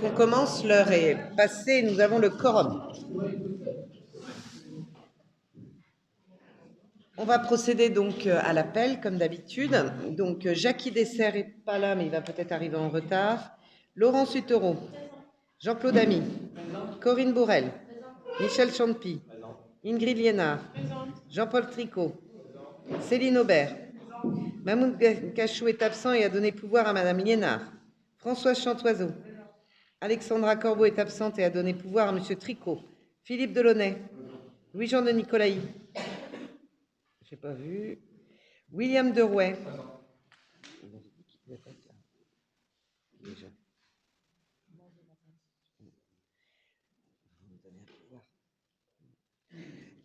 On commence, l'heure est passée, nous avons le quorum. On va procéder donc à l'appel, comme d'habitude. Donc, Jackie Dessert n'est pas là, mais il va peut-être arriver en retard. Laurent Sutereau, Jean-Claude Ami, Corinne Bourrel, Michel Champy, Ingrid Liénard, Jean-Paul Tricot, Céline Aubert. Mahmoud Cachou est absent et a donné pouvoir à Madame Liénard. Françoise Chantoiseau. Alexandra Corbeau est absente et a donné pouvoir à Monsieur Tricot. Philippe Delaunay. Louis-Jean de Nicolaï. Je n'ai pas vu. William Derouet.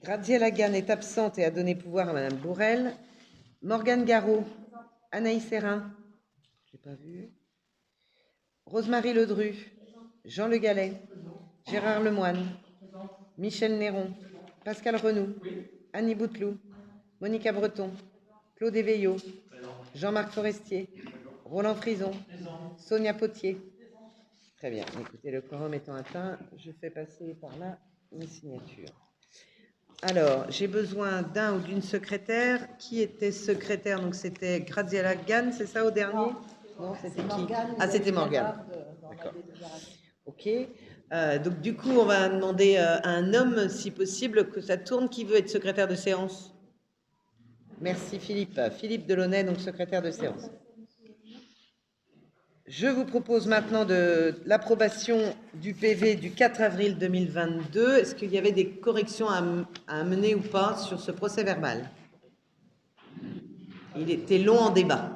Graziella Gann est absente et a donné pouvoir à Madame Bourrel. Morgane Garot. Anaïs Serrin. Je n'ai pas vu. Rosemarie Ledru. Jean Le Gallet. Gérard Lemoine. Michel Néron. Pascal Renou. Annie Bouteloup. Monica Breton. Claude Éveillot. Jean-Marc Forestier. Roland Frison. Sonia Potier. Très bien. Écoutez, le quorum étant atteint, je fais passer par là mes signatures. Alors, j'ai besoin d'un ou d'une secrétaire. Qui était secrétaire? Donc, c'était Graziella Gann, c'est ça au dernier? Non, c'était qui? Ah, c'était Morgane. D'accord. Ok. Donc, du coup, on va demander à un homme, si possible, que ça tourne. Qui veut être secrétaire de séance? Merci Philippe. Philippe Delaunay, donc secrétaire de séance. Je vous propose maintenant de l'approbation du PV du 4 avril 2022. Est-ce qu'il y avait des corrections à amener ou pas sur ce procès verbal? Il était long en débat.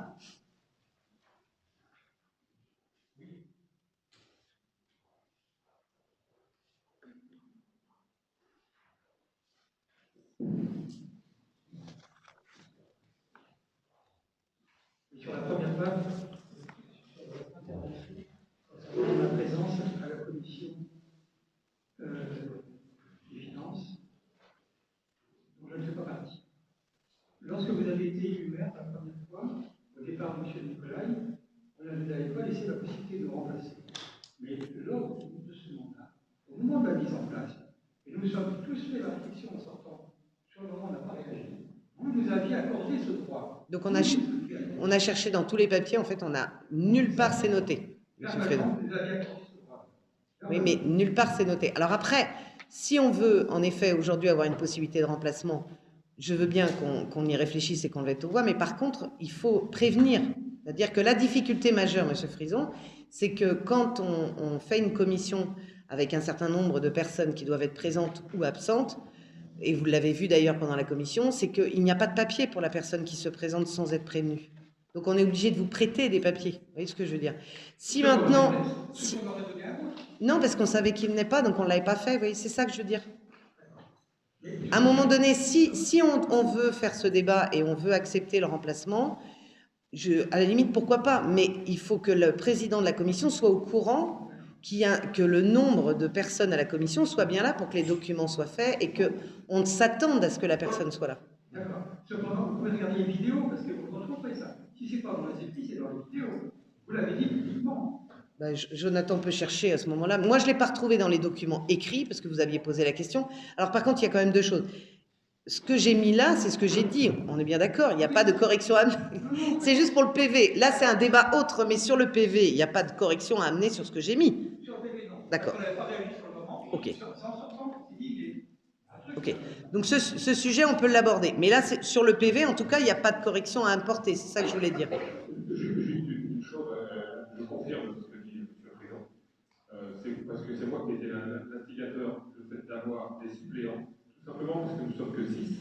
Sur la première page, concernant la présence à la commission des finances, dont je ne fais pas partie. Lorsque vous avez été élu maire la première fois, au départ de M. Nicolai, on n'avait pas laissé la possibilité de remplacer. Mais lors de ce mandat, au moment de la mise en place, et nous sommes tous fait la réflexion en sortant, sur le moment on n'a pas réagi, vous nous aviez accordé ce droit. Donc on a cherché dans tous les papiers, en fait, on n'a nulle part c'est noté. Là, maintenant, vous nous aviez accordé ce droit. Oui, mais nulle part c'est noté. Alors après, si on veut en effet aujourd'hui avoir une possibilité de remplacement, je veux bien qu'on y réfléchisse et qu'on le mette aux voix, mais par contre, il faut prévenir. C'est-à-dire que la difficulté majeure, M. Frison, c'est que quand on fait une commission avec un certain nombre de personnes qui doivent être présentes ou absentes, et vous l'avez vu d'ailleurs pendant la commission, c'est qu'il n'y a pas de papier pour la personne qui se présente sans être prévenue. Donc on est obligé de vous prêter des papiers. Vous voyez ce que je veux dire? Si maintenant... Non, parce qu'on savait qu'il venait pas, donc on ne l'avait pas fait. Vous voyez, c'est ça que je veux dire. À un moment donné, si on veut faire ce débat et on veut accepter le remplacement, à la limite, pourquoi pas, mais il faut que le président de la commission soit au courant que le nombre de personnes à la commission soit bien là pour que les documents soient faits et qu'on s'attende à ce que la personne soit là. D'accord. Cependant, vous pouvez regarder les vidéos parce que vous retrouverez ça. Si ce n'est pas dans les écrits, c'est dans les vidéos. Vous l'avez dit publiquement. Ben, Jonathan peut chercher à ce moment-là. Moi, je ne l'ai pas retrouvé dans les documents écrits parce que vous aviez posé la question. Alors, par contre, il y a quand même deux choses. Ce que j'ai mis là, c'est ce que j'ai dit. On est bien d'accord, il n'y a pas de correction à amener. C'est juste pour le PV. Là, c'est un débat autre, mais sur le PV, il n'y a pas de correction à amener sur ce que j'ai mis. Sur le PV, non. D'accord. On n'avait pas réagi sur le moment. Ok. Ok. Ok. Donc, ce sujet, on peut l'aborder. Mais là, sur le PV, en tout cas, il n'y a pas de correction à apporter. C'est ça que je voulais dire. Juste une chose, je confirme ce que dit M. le Président. C'est parce que c'est moi qui ai été l'instigateur de fait d'avoir des suppléants, tout simplement parce que nous ne sommes que 6.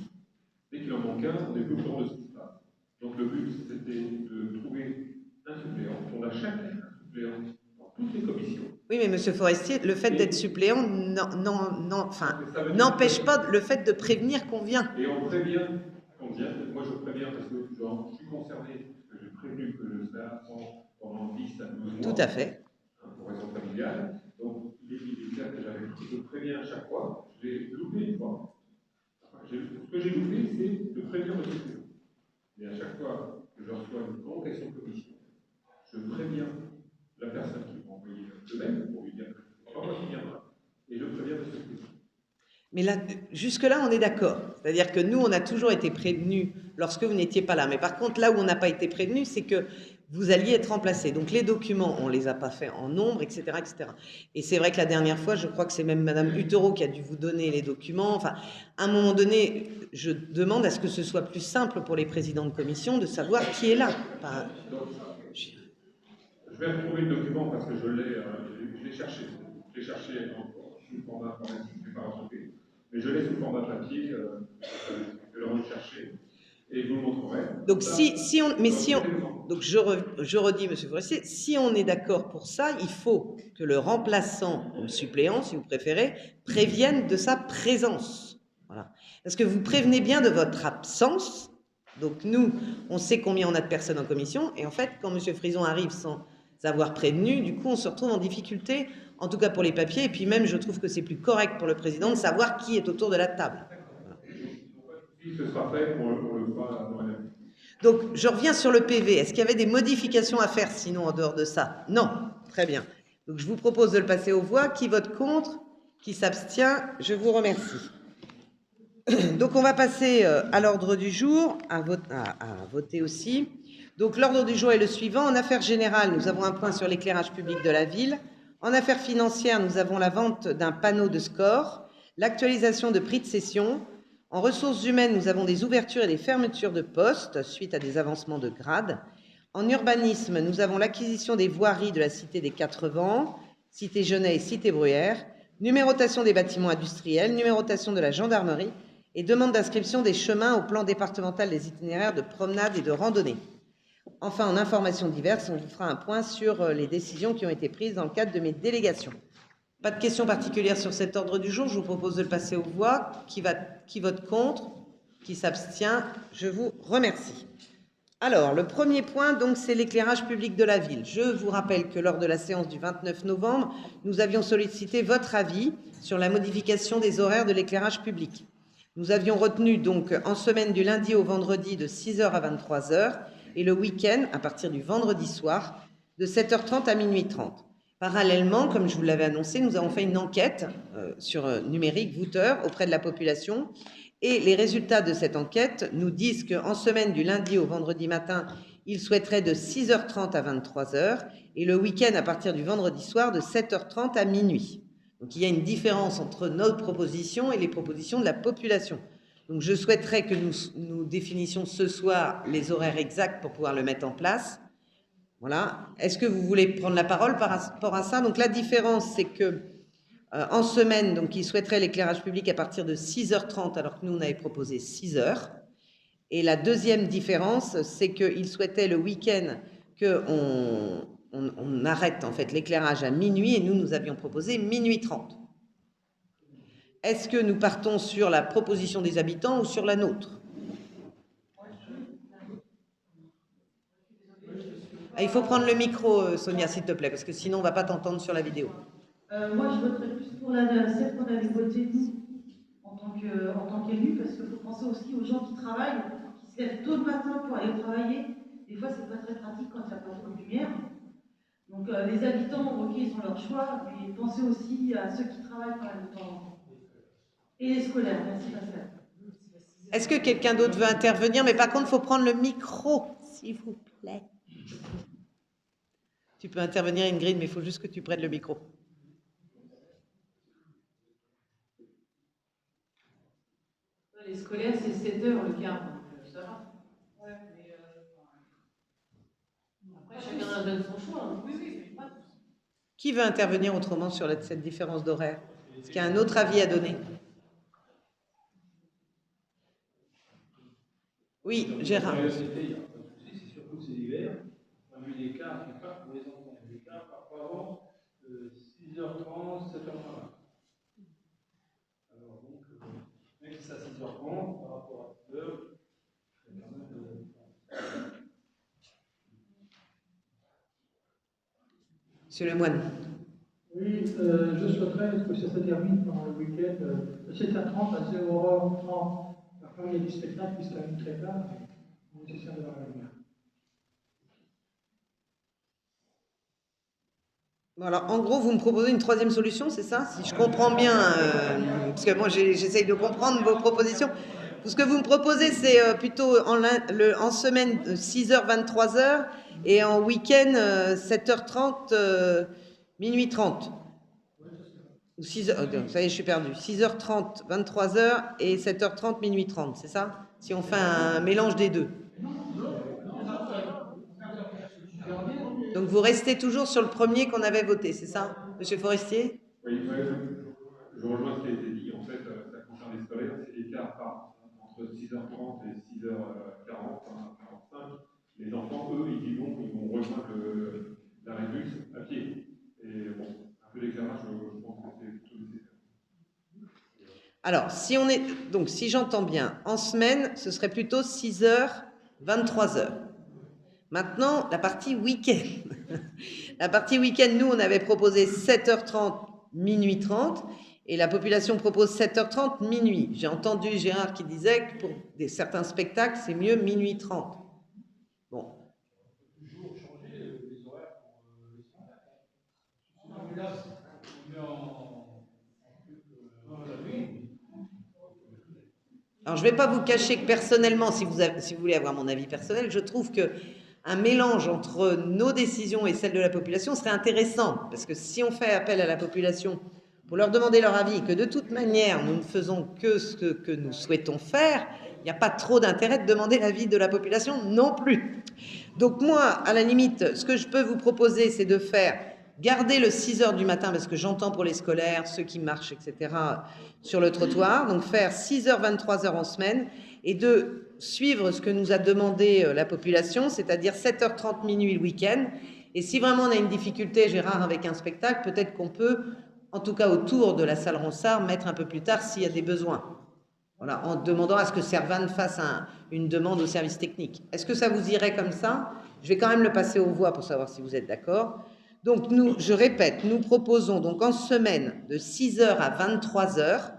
Dès qu'il en manque un, on n'est plus au courant de ce qui se passe. Donc le but, c'était de trouver un suppléant. On a chacun un suppléant dans toutes les commissions. Oui, mais M. Forestier, le fait d'être suppléant n'empêche pas le fait de prévenir qu'on vient. Et on prévient qu'on vient. Moi, je préviens parce que je suis concerné, parce que j'ai prévenu que je serais absent pendant 10 à 12 mois. Tout à fait. Pour raison familiale. Donc, il est clair que je préviens à chaque fois. J'ai loupé une fois. Ce que j'ai loupé, c'est de prévenir le suppléant. Mais à chaque fois que je reçois une convocation de commission, je préviens la personne qui m'a envoyé le mail pour lui Mais là, jusque-là, on est d'accord. C'est-à-dire que nous, on a toujours été prévenus lorsque vous n'étiez pas là. Mais par contre, là où on n'a pas été prévenus, c'est que vous alliez être remplacés. Donc les documents, on ne les a pas faits en nombre, etc., etc. Et c'est vrai que la dernière fois, je crois que c'est même Madame Hutereau qui a dû vous donner les documents. Enfin, à un moment donné, je demande à ce que ce soit plus simple pour les présidents de commission de savoir qui est là. Enfin, je vais retrouver le document parce que je l'ai cherché. Je l'ai cherché sous format informatique, je ne l'ai pas retrouvé. Mais je l'ai sous format papier, je vais le rechercher et je vous le montrerai. Donc donc je redis, Monsieur Forestier, si on est d'accord pour ça, il faut que le remplaçant ou le suppléant, si vous préférez, prévienne de sa présence. Voilà. Parce que vous prévenez bien de votre absence. Donc nous, on sait combien on a de personnes en commission, et en fait, quand Monsieur Frison arrive sans avoir prévenu, du coup, on se retrouve en difficulté, en tout cas pour les papiers, et puis même, je trouve que c'est plus correct pour le président de savoir qui est autour de la table. Voilà. Si ce sera fait, on le fera dans la. Donc, je reviens sur le PV. Est-ce qu'il y avait des modifications à faire sinon en dehors de ça? Non. Très bien. Donc, je vous propose de le passer aux voix. Qui vote contre? Qui s'abstient? Je vous remercie. Donc, on va passer à l'ordre du jour, à voter aussi. Donc, l'ordre du jour est le suivant. En affaires générales, nous avons un point sur l'éclairage public de la ville. En affaires financières, nous avons la vente d'un panneau de score, l'actualisation de prix de cession. En ressources humaines, nous avons des ouvertures et des fermetures de postes suite à des avancements de grade. En urbanisme, nous avons l'acquisition des voiries de la Cité des Quatre Vents, Cité Genêt et Cité Bruyère, numérotation des bâtiments industriels, numérotation de la gendarmerie et demande d'inscription des chemins au plan départemental des itinéraires de promenade et de randonnée. Enfin, en informations diverses, on vous fera un point sur les décisions qui ont été prises dans le cadre de mes délégations. Pas de questions particulières sur cet ordre du jour. Je vous propose de le passer aux voix. Qui vote contre? Qui s'abstient? Je vous remercie. Alors, le premier point, donc, c'est l'éclairage public de la ville. Je vous rappelle que lors de la séance du 29 novembre, nous avions sollicité votre avis sur la modification des horaires de l'éclairage public. Nous avions retenu donc en semaine du lundi au vendredi de 6h à 23h et le week-end à partir du vendredi soir de 7h30 à minuit 30. Parallèlement, comme je vous l'avais annoncé, nous avons fait une enquête sur numérique, Vouter, auprès de la population. Et les résultats de cette enquête nous disent qu'en semaine du lundi au vendredi matin, ils souhaiteraient de 6h30 à 23h et le week-end à partir du vendredi soir de 7h30 à minuit. Donc il y a une différence entre notre proposition et les propositions de la population. Donc je souhaiterais que nous définissions ce soir les horaires exacts pour pouvoir le mettre en place. Voilà. Est-ce que vous voulez prendre la parole par rapport à ça? Donc la différence, c'est que en semaine, donc ils souhaiteraient l'éclairage public à partir de 6h30, alors que nous, on avait proposé 6h. Et la deuxième différence, c'est qu'ils souhaitaient le week-end qu'on arrête en fait l'éclairage à minuit, et nous avions proposé minuit 30. Est-ce que nous partons sur la proposition des habitants ou sur la nôtre? Il faut prendre le micro, Sonia, s'il te plaît, parce que sinon on ne va pas t'entendre sur la vidéo. Moi, je voterais plus pour celle qu'on avait votée, nous, en tant qu'élu, parce qu'il faut penser aussi aux gens qui travaillent, qui se lèvent tôt le matin pour aller travailler. Des fois, c'est pas très pratique quand il n'y a pas trop de lumière. Donc, les habitants, ok, ils ont leur choix, mais pensez aussi à ceux qui travaillent quand même de temps en temps. Et les scolaires, merci Pascal. Est-ce que quelqu'un d'autre veut intervenir? Mais par contre, il faut prendre le micro, s'il vous plaît. Tu peux intervenir, Ingrid, mais il faut juste que tu prennes le micro. Les scolaires, c'est 7h le quart, donc ça va. Ouais, mais après, chacun donne son choix. Hein. Oui, oui, pas tous. Qui veut intervenir autrement sur cette différence d'horaire? Est-ce qu'il y a un autre avis à donner? Oui, Gérard. C'est surtout que c'est l'hiver. On a vu des cars qui partent pour les enfants. Des cars parfois avant 6h30, 7h30. Alors donc, même si c'est à 6h30 par rapport à 2h, c'est quand même. Monsieur Lemoine. Oui, je souhaiterais que ça se termine pendant le week-end de 7h30 à 0h30. La fin du spectacle puisse terminer très tard, mais il est nécessaire d'avoir la lumière. Alors, en gros, vous me proposez une troisième solution, c'est ça? Si je comprends bien, parce que moi, j'essaye de comprendre vos propositions. Ce que vous me proposez, c'est plutôt en semaine 6h, 23h et en week-end 7h30, minuit 30. Ou 6h, ça y est, je suis perdu. 6h30, 23h et 7h30, minuit 30, c'est ça? Si on fait un mélange des deux. Donc vous restez toujours sur le premier qu'on avait voté, c'est ça, Monsieur Forestier? Oui, je rejoins ce qui a été dit. En fait, ça concerne les scolaires, c'est l'écart entre 6h30 et 6h40, 45. Les enfants, eux, ils vont rejoindre la Rédux à pied. Et bon, un peu d'éclairage, je pense que c'est plutôt nécessaire. Alors, si j'entends bien, en semaine, ce serait plutôt 6h, 23h. Maintenant, la partie week-end. La partie week-end, nous, on avait proposé 7h30, minuit 30, et la population propose 7h30, minuit. J'ai entendu Gérard qui disait que pour certains spectacles, c'est mieux minuit 30. Bon. Toujours changer les horaires pour les spectacles. Là, on est dans la nuit. Alors, je ne vais pas vous cacher que personnellement, si vous voulez avoir mon avis personnel, je trouve que un mélange entre nos décisions et celles de la population serait intéressant, parce que si on fait appel à la population pour leur demander leur avis, que de toute manière, nous ne faisons que ce que nous souhaitons faire, il n'y a pas trop d'intérêt de demander l'avis de la population non plus. Donc moi, à la limite, ce que je peux vous proposer, c'est de garder le 6h du matin, parce que j'entends pour les scolaires, ceux qui marchent, etc., sur le trottoir, donc faire 6h, 23h en semaine, et de suivre ce que nous a demandé la population, c'est-à-dire 7h30 minuit le week-end. Et si vraiment on a une difficulté, Gérard, avec un spectacle, peut-être qu'on peut, en tout cas autour de la salle Ronsard, mettre un peu plus tard s'il y a des besoins. Voilà, en demandant à ce que Servan fasse une demande au service technique. Est-ce que ça vous irait comme ça? Je vais quand même le passer aux voix pour savoir si vous êtes d'accord. Donc je répète, nous proposons donc en semaine de 6h à 23h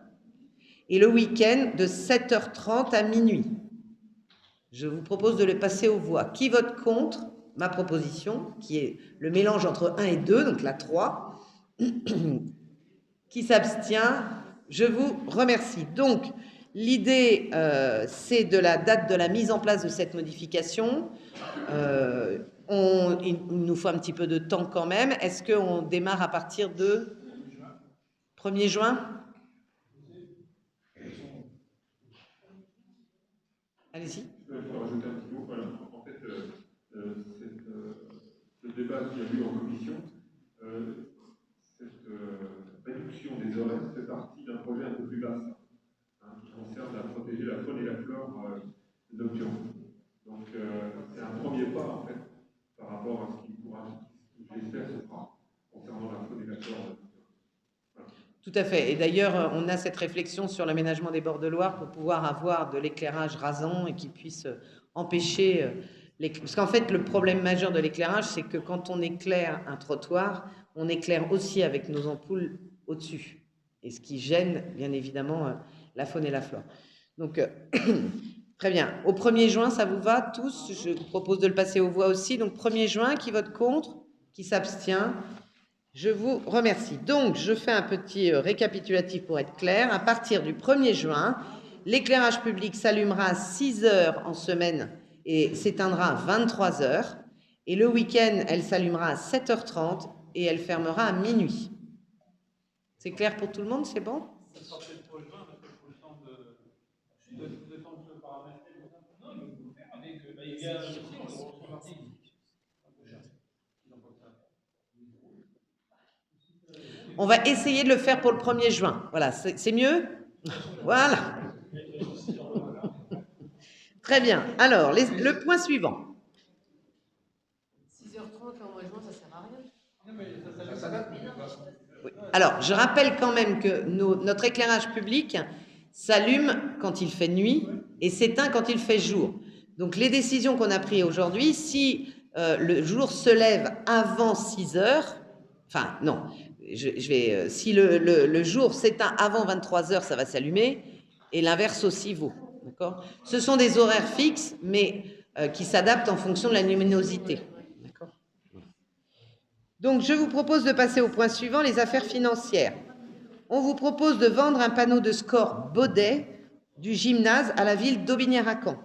et le week-end de 7h30 à minuit. Je vous propose de les passer aux voix. Qui vote contre ma proposition, qui est le mélange entre 1 et 2, donc la 3? Qui s'abstient? Je vous remercie. Donc, l'idée, c'est de la date de la mise en place de cette modification. Il nous faut un petit peu de temps quand même. Est-ce qu'on démarre à partir de 1er juin? Allez-y. Je peux rajouter un petit mot. Voilà. En fait, ce débat qu'il y a eu en commission, cette réduction des horaires fait partie d'un projet un peu plus vaste, qui concerne à protéger la faune et la flore nocturne. Donc, c'est un premier pas, en fait, par rapport à ce qui pourra, j'espère, se fera concernant la faune et la flore nocturne. Tout à fait. Et d'ailleurs, on a cette réflexion sur l'aménagement des bords de Loire pour pouvoir avoir de l'éclairage rasant et qui puisse empêcher... Parce qu'en fait, le problème majeur de l'éclairage, c'est que quand on éclaire un trottoir, on éclaire aussi avec nos ampoules au-dessus. Et ce qui gêne, bien évidemment, la faune et la flore. Donc, très bien. Au 1er juin, ça vous va tous? Je vous propose de le passer aux voix aussi. Donc, 1er juin, qui vote contre? Qui s'abstient? Je vous remercie. Donc, je fais un petit récapitulatif pour être clair. À partir du 1er juin, l'éclairage public s'allumera à 6h en semaine et s'éteindra à 23h. Et le week-end, elle s'allumera à 7h30 et elle fermera à minuit. C'est clair pour tout le monde? C'est bon? Ça sortait le 3 juin, parce que pour le temps de temps de se paramétrer. Non, ils vont le faire avec. Il y a aussi le reçoit l'article. On va essayer de le faire pour le 1er juin. Voilà, c'est mieux? Voilà. Très bien. Alors, le point suivant. 6h30 en mois de juin, ça sert à rien. Non, mais ça date. Oui. Alors, je rappelle quand même que notre éclairage public s'allume quand il fait nuit et s'éteint quand il fait jour. Donc, les décisions qu'on a prises aujourd'hui, si le jour se lève avant 6h, enfin, non, si le jour s'éteint avant 23h, ça va s'allumer, et l'inverse aussi vaut. D'accord ? Ce sont des horaires fixes, mais qui s'adaptent en fonction de la luminosité. D'accord ? Donc, je vous propose de passer au point suivant, les affaires financières. On vous propose de vendre un panneau de score Baudet du gymnase à la ville d'Aubigné-Racan.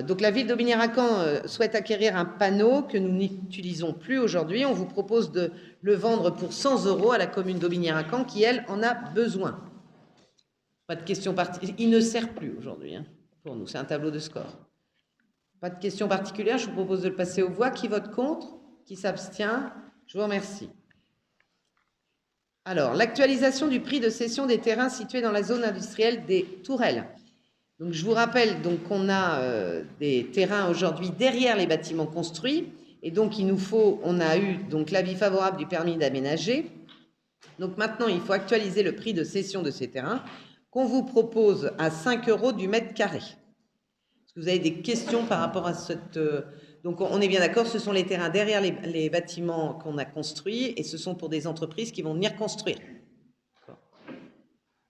Donc, la ville d'Aubigné-Racan souhaite acquérir un panneau que nous n'utilisons plus aujourd'hui. On vous propose de le vendre pour 100 € à la commune d'Aubigné-Racan qui, elle, en a besoin. Pas de question particulière. Il ne sert plus aujourd'hui pour nous. C'est un tableau de score. Pas de question particulière. Je vous propose de le passer aux voix. Qui vote contre? Qui s'abstient? Je vous remercie. Alors, l'actualisation du prix de cession des terrains situés dans la zone industrielle des Tourelles. Donc, je vous rappelle qu'on a des terrains aujourd'hui derrière les bâtiments construits. Et donc, on a eu l'avis favorable du permis d'aménager. Donc, maintenant, il faut actualiser le prix de cession de ces terrains qu'on vous propose à 5 € du mètre carré. Est-ce que vous avez des questions par rapport à cette... Donc, on est bien d'accord, ce sont les terrains derrière les bâtiments qu'on a construits et ce sont pour des entreprises qui vont venir construire.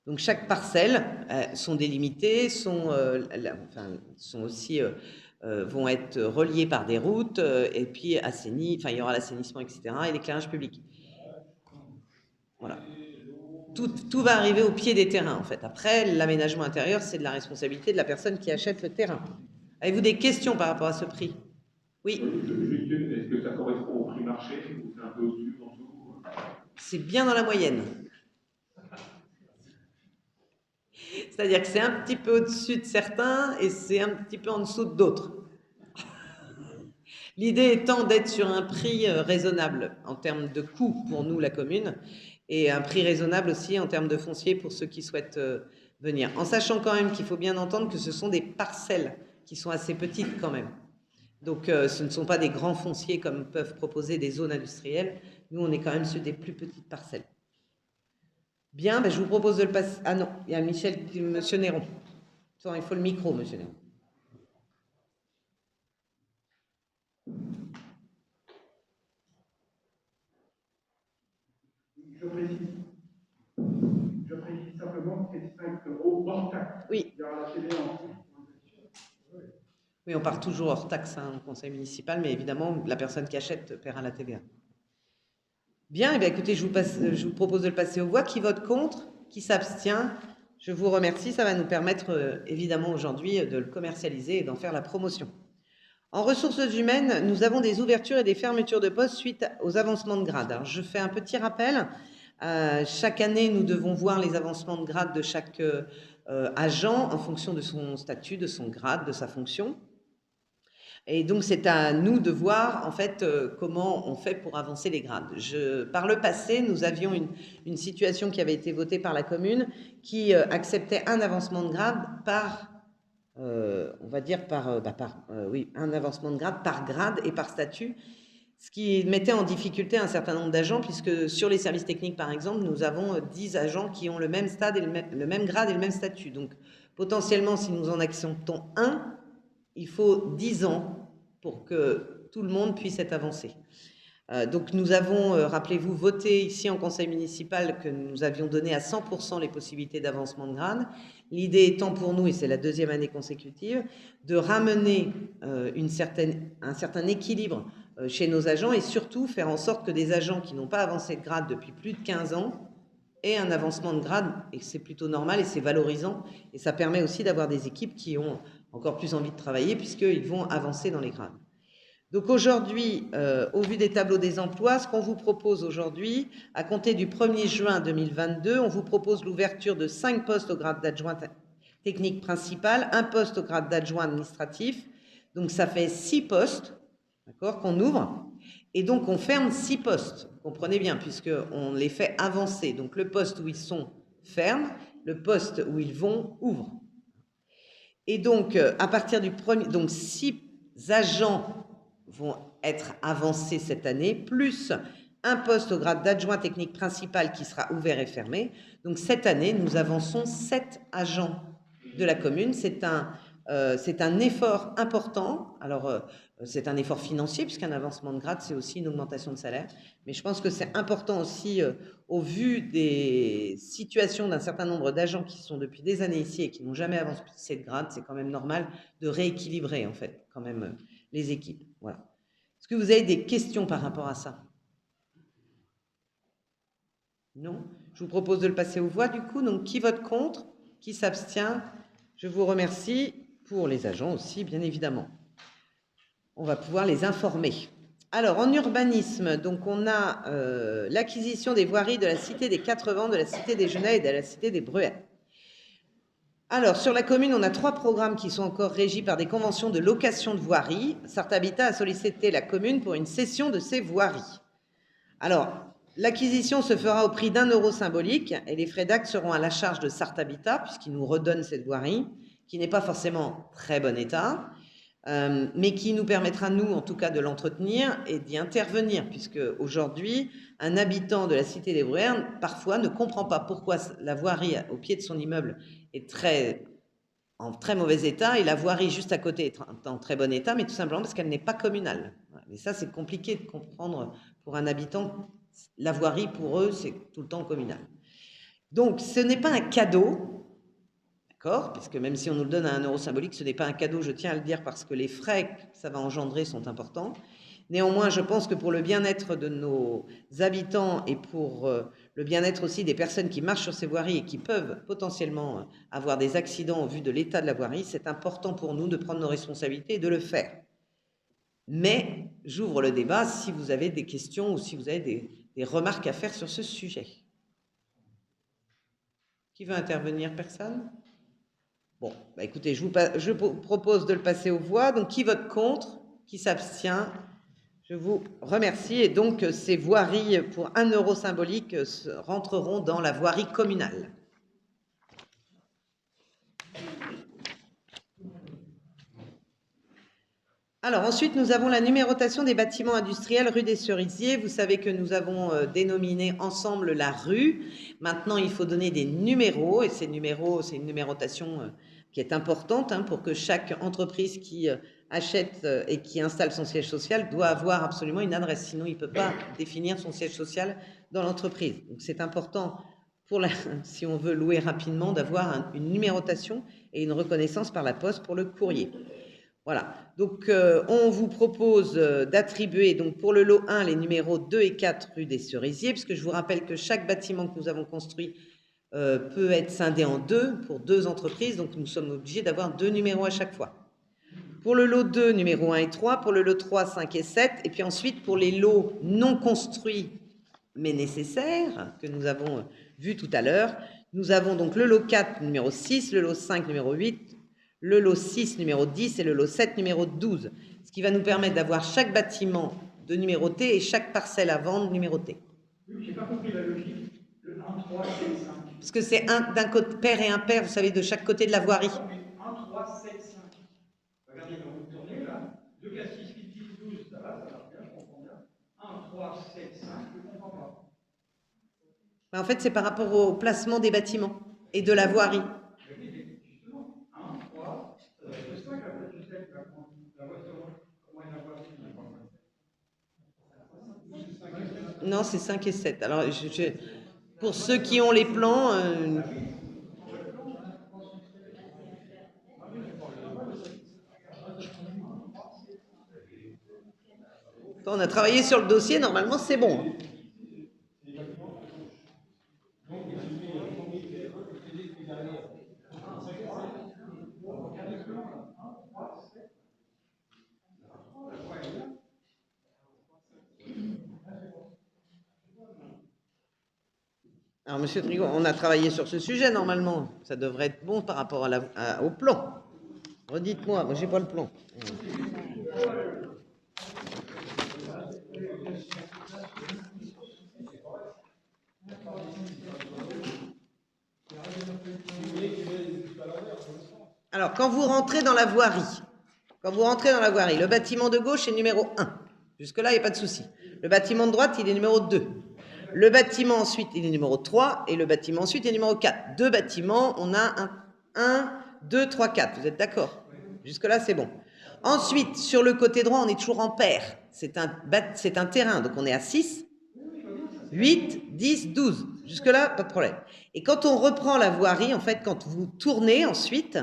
Donc, chaque parcelle sont délimitées, vont être reliées par des routes et puis assainies, il y aura l'assainissement, etc. et l'éclairage public. Voilà. Tout va arriver au pied des terrains, en fait. Après, l'aménagement intérieur, c'est de la responsabilité de la personne qui achète le terrain. Avez-vous des questions par rapport à ce prix? Oui. Est-ce que ça correspond au prix marché ou c'est un peu au-dessus, en dessous? C'est bien dans la moyenne. C'est-à-dire que c'est un petit peu au-dessus de certains et c'est un petit peu en dessous d'autres. L'idée étant d'être sur un prix raisonnable en termes de coût pour nous, la commune, et un prix raisonnable aussi en termes de foncier pour ceux qui souhaitent venir. En sachant quand même qu'il faut bien entendre que ce sont des parcelles qui sont assez petites quand même. Donc, ce ne sont pas des grands fonciers comme peuvent proposer des zones industrielles. Nous, on est quand même sur des plus petites parcelles. Bien, je vous propose de le passer... Ah non, il y a monsieur Néron. Attends, il faut le micro, monsieur Néron. Je précise simplement que c'est 5 € hors taxe. Oui. Il y aura la TVA en plus. Oui, on part toujours hors taxe au conseil municipal, mais évidemment, la personne qui achète paiera la TVA. Bien, écoutez, je vous propose de le passer aux voix. Qui vote contre? Qui s'abstient? Je vous remercie. Ça va nous permettre, évidemment, aujourd'hui, de le commercialiser et d'en faire la promotion. En ressources humaines, nous avons des ouvertures et des fermetures de postes suite aux avancements de grade. Alors, je fais un petit rappel. Chaque année, nous devons voir les avancements de grade de chaque agent en fonction de son statut, de son grade, de sa fonction. Et donc, c'est à nous de voir, en fait, comment on fait pour avancer les grades. Par le passé, nous avions une situation qui avait été votée par la commune qui acceptait un avancement de grade par, on va dire, un avancement de grade par grade et par statut, ce qui mettait en difficulté un certain nombre d'agents, puisque sur les services techniques, par exemple, nous avons 10 agents qui ont le même stade, et le même grade et le même statut. Donc, potentiellement, si nous en acceptons un, il faut 10 ans pour que tout le monde puisse être avancé. Donc, nous avons, rappelez-vous, voté ici en conseil municipal que nous avions donné à 100% les possibilités d'avancement de grade. L'idée étant pour nous, et c'est la deuxième année consécutive, de ramener un certain équilibre chez nos agents et surtout faire en sorte que des agents qui n'ont pas avancé de grade depuis plus de 15 ans aient un avancement de grade, et c'est plutôt normal et c'est valorisant. Et ça permet aussi d'avoir des équipes qui ont encore plus envie de travailler puisqu'ils vont avancer dans les grades. Donc aujourd'hui, au vu des tableaux des emplois, ce qu'on vous propose aujourd'hui, à compter du 1er juin 2022, on vous propose l'ouverture de 5 postes au grade d'adjoint technique principal, un poste au grade d'adjoint administratif. Donc ça fait 6 postes, d'accord, qu'on ouvre. Et donc on ferme 6 postes, comprenez bien, puisqu'on les fait avancer. Donc le poste où ils sont ferme, le poste où ils vont ouvre. Et donc, à partir du 1er... Donc, 6 agents vont être avancés cette année, plus un poste au grade d'adjoint technique principal qui sera ouvert et fermé. Donc, cette année, nous avançons 7 agents de la commune. C'est un effort important. Alors, c'est un effort financier, puisqu'un avancement de grade, c'est aussi une augmentation de salaire. Mais je pense que c'est important aussi, au vu des situations d'un certain nombre d'agents qui sont depuis des années ici et qui n'ont jamais avancé de grade, c'est quand même normal de rééquilibrer, en fait, quand même, les équipes. Voilà. Est-ce que vous avez des questions par rapport à ça? Non. Je vous propose de le passer aux voix, du coup. Donc, qui vote contre? Qui s'abstient? Je vous remercie, pour les agents aussi, bien évidemment. On va pouvoir les informer. Alors, en urbanisme, donc on a l'acquisition des voiries de la cité des Quatre Vents, de la cité des Genêts et de la cité des Breuets. Alors, sur la commune, on a 3 programmes qui sont encore régis par des conventions de location de voiries. Sarthe Habitat a sollicité la commune pour une cession de ces voiries. Alors, l'acquisition se fera au prix d'1 € symbolique et les frais d'acte seront à la charge de Sarthe Habitat, puisqu'il nous redonne cette voirie, qui n'est pas forcément très bon état, mais qui nous permettra, nous, en tout cas, de l'entretenir et d'y intervenir, puisque aujourd'hui, un habitant de la cité des Breuets, parfois, ne comprend pas pourquoi la voirie au pied de son immeuble est en très mauvais état et la voirie juste à côté est en très bon état, mais tout simplement parce qu'elle n'est pas communale. Mais ça, c'est compliqué de comprendre pour un habitant. La voirie, pour eux, c'est tout le temps communal. Donc, ce n'est pas un cadeau. D'accord, puisque même si on nous le donne à 1 € symbolique, ce n'est pas un cadeau, je tiens à le dire, parce que les frais que ça va engendrer sont importants. Néanmoins, je pense que pour le bien-être de nos habitants et pour le bien-être aussi des personnes qui marchent sur ces voiries et qui peuvent potentiellement avoir des accidents au vu de l'état de la voirie, c'est important pour nous de prendre nos responsabilités et de le faire. Mais j'ouvre le débat si vous avez des questions ou si vous avez des remarques à faire sur ce sujet. Qui veut intervenir? Personne? Bon, bah écoutez, je vous propose de le passer aux voix. Donc, qui vote contre? Qui s'abstient? Je vous remercie. Et donc, ces voiries pour 1 € symbolique rentreront dans la voirie communale. Alors, ensuite, nous avons la numérotation des bâtiments industriels rue des Cerisiers. Vous savez que nous avons dénominé ensemble la rue. Maintenant, il faut donner des numéros. Et ces numéros, c'est une numérotation qui est importante pour que chaque entreprise qui achète et qui installe son siège social doit avoir absolument une adresse. Sinon, il ne peut pas définir son siège social dans l'entreprise. Donc, c'est important, si on veut louer rapidement, d'avoir une numérotation et une reconnaissance par la poste pour le courrier. Voilà, donc on vous propose d'attribuer donc pour le lot 1 les numéros 2 et 4 rue des Cerisiers, puisque je vous rappelle que chaque bâtiment que nous avons construit peut être scindé en 2 pour 2 entreprises, donc nous sommes obligés d'avoir 2 numéros à chaque fois. Pour le lot 2, numéro 1 et 3, pour le lot 3, 5 et 7, et puis ensuite pour les lots non construits mais nécessaires, que nous avons vu tout à l'heure, nous avons donc le lot 4, numéro 6, le lot 5, numéro 8, le lot 6, numéro 10 et le lot 7, numéro 12, ce qui va nous permettre d'avoir chaque bâtiment de numéroté et chaque parcelle à vendre numérotée. Oui, j'ai pas compris la logique. Le 1, 3, 7, 5. Parce que c'est d'un côté pair et impair, vous savez, de chaque côté de la voirie. 1, 3, 7, 5. Regardez, quand vous tournez là, 2, 4, 6, 8, 10, 12, ça va, ça marche bien, je comprends bien. 1, 3, 7, 5, je ne comprends pas. Mais en fait, c'est par rapport au placement des bâtiments et de la voirie. Justement, 1, 3, je sais pas que je sais que la voiture, comment elle a pas. Non, c'est 5 et 7. Alors, pour ceux qui ont les plans... on a travaillé sur le dossier, normalement, c'est bon. Alors, monsieur Trigo, on a travaillé sur ce sujet, normalement. Ça devrait être bon par rapport au plan. Redites-moi, moi, j'ai pas le plan. Alors, quand vous rentrez dans la voirie, le bâtiment de gauche est numéro 1. Jusque-là, il n'y a pas de souci. Le bâtiment de droite, il est numéro 2. Le bâtiment ensuite, il est numéro 3. Et le bâtiment ensuite est numéro 4. 2 bâtiments, on a 1, 2, 3, 4. Vous êtes d'accord? Jusque-là, c'est bon. Ensuite, sur le côté droit, on est toujours en paire. C'est un terrain, donc on est à 6, 8, 10, 12. Jusque-là, pas de problème. Et quand on reprend la voirie, en fait, quand vous tournez ensuite,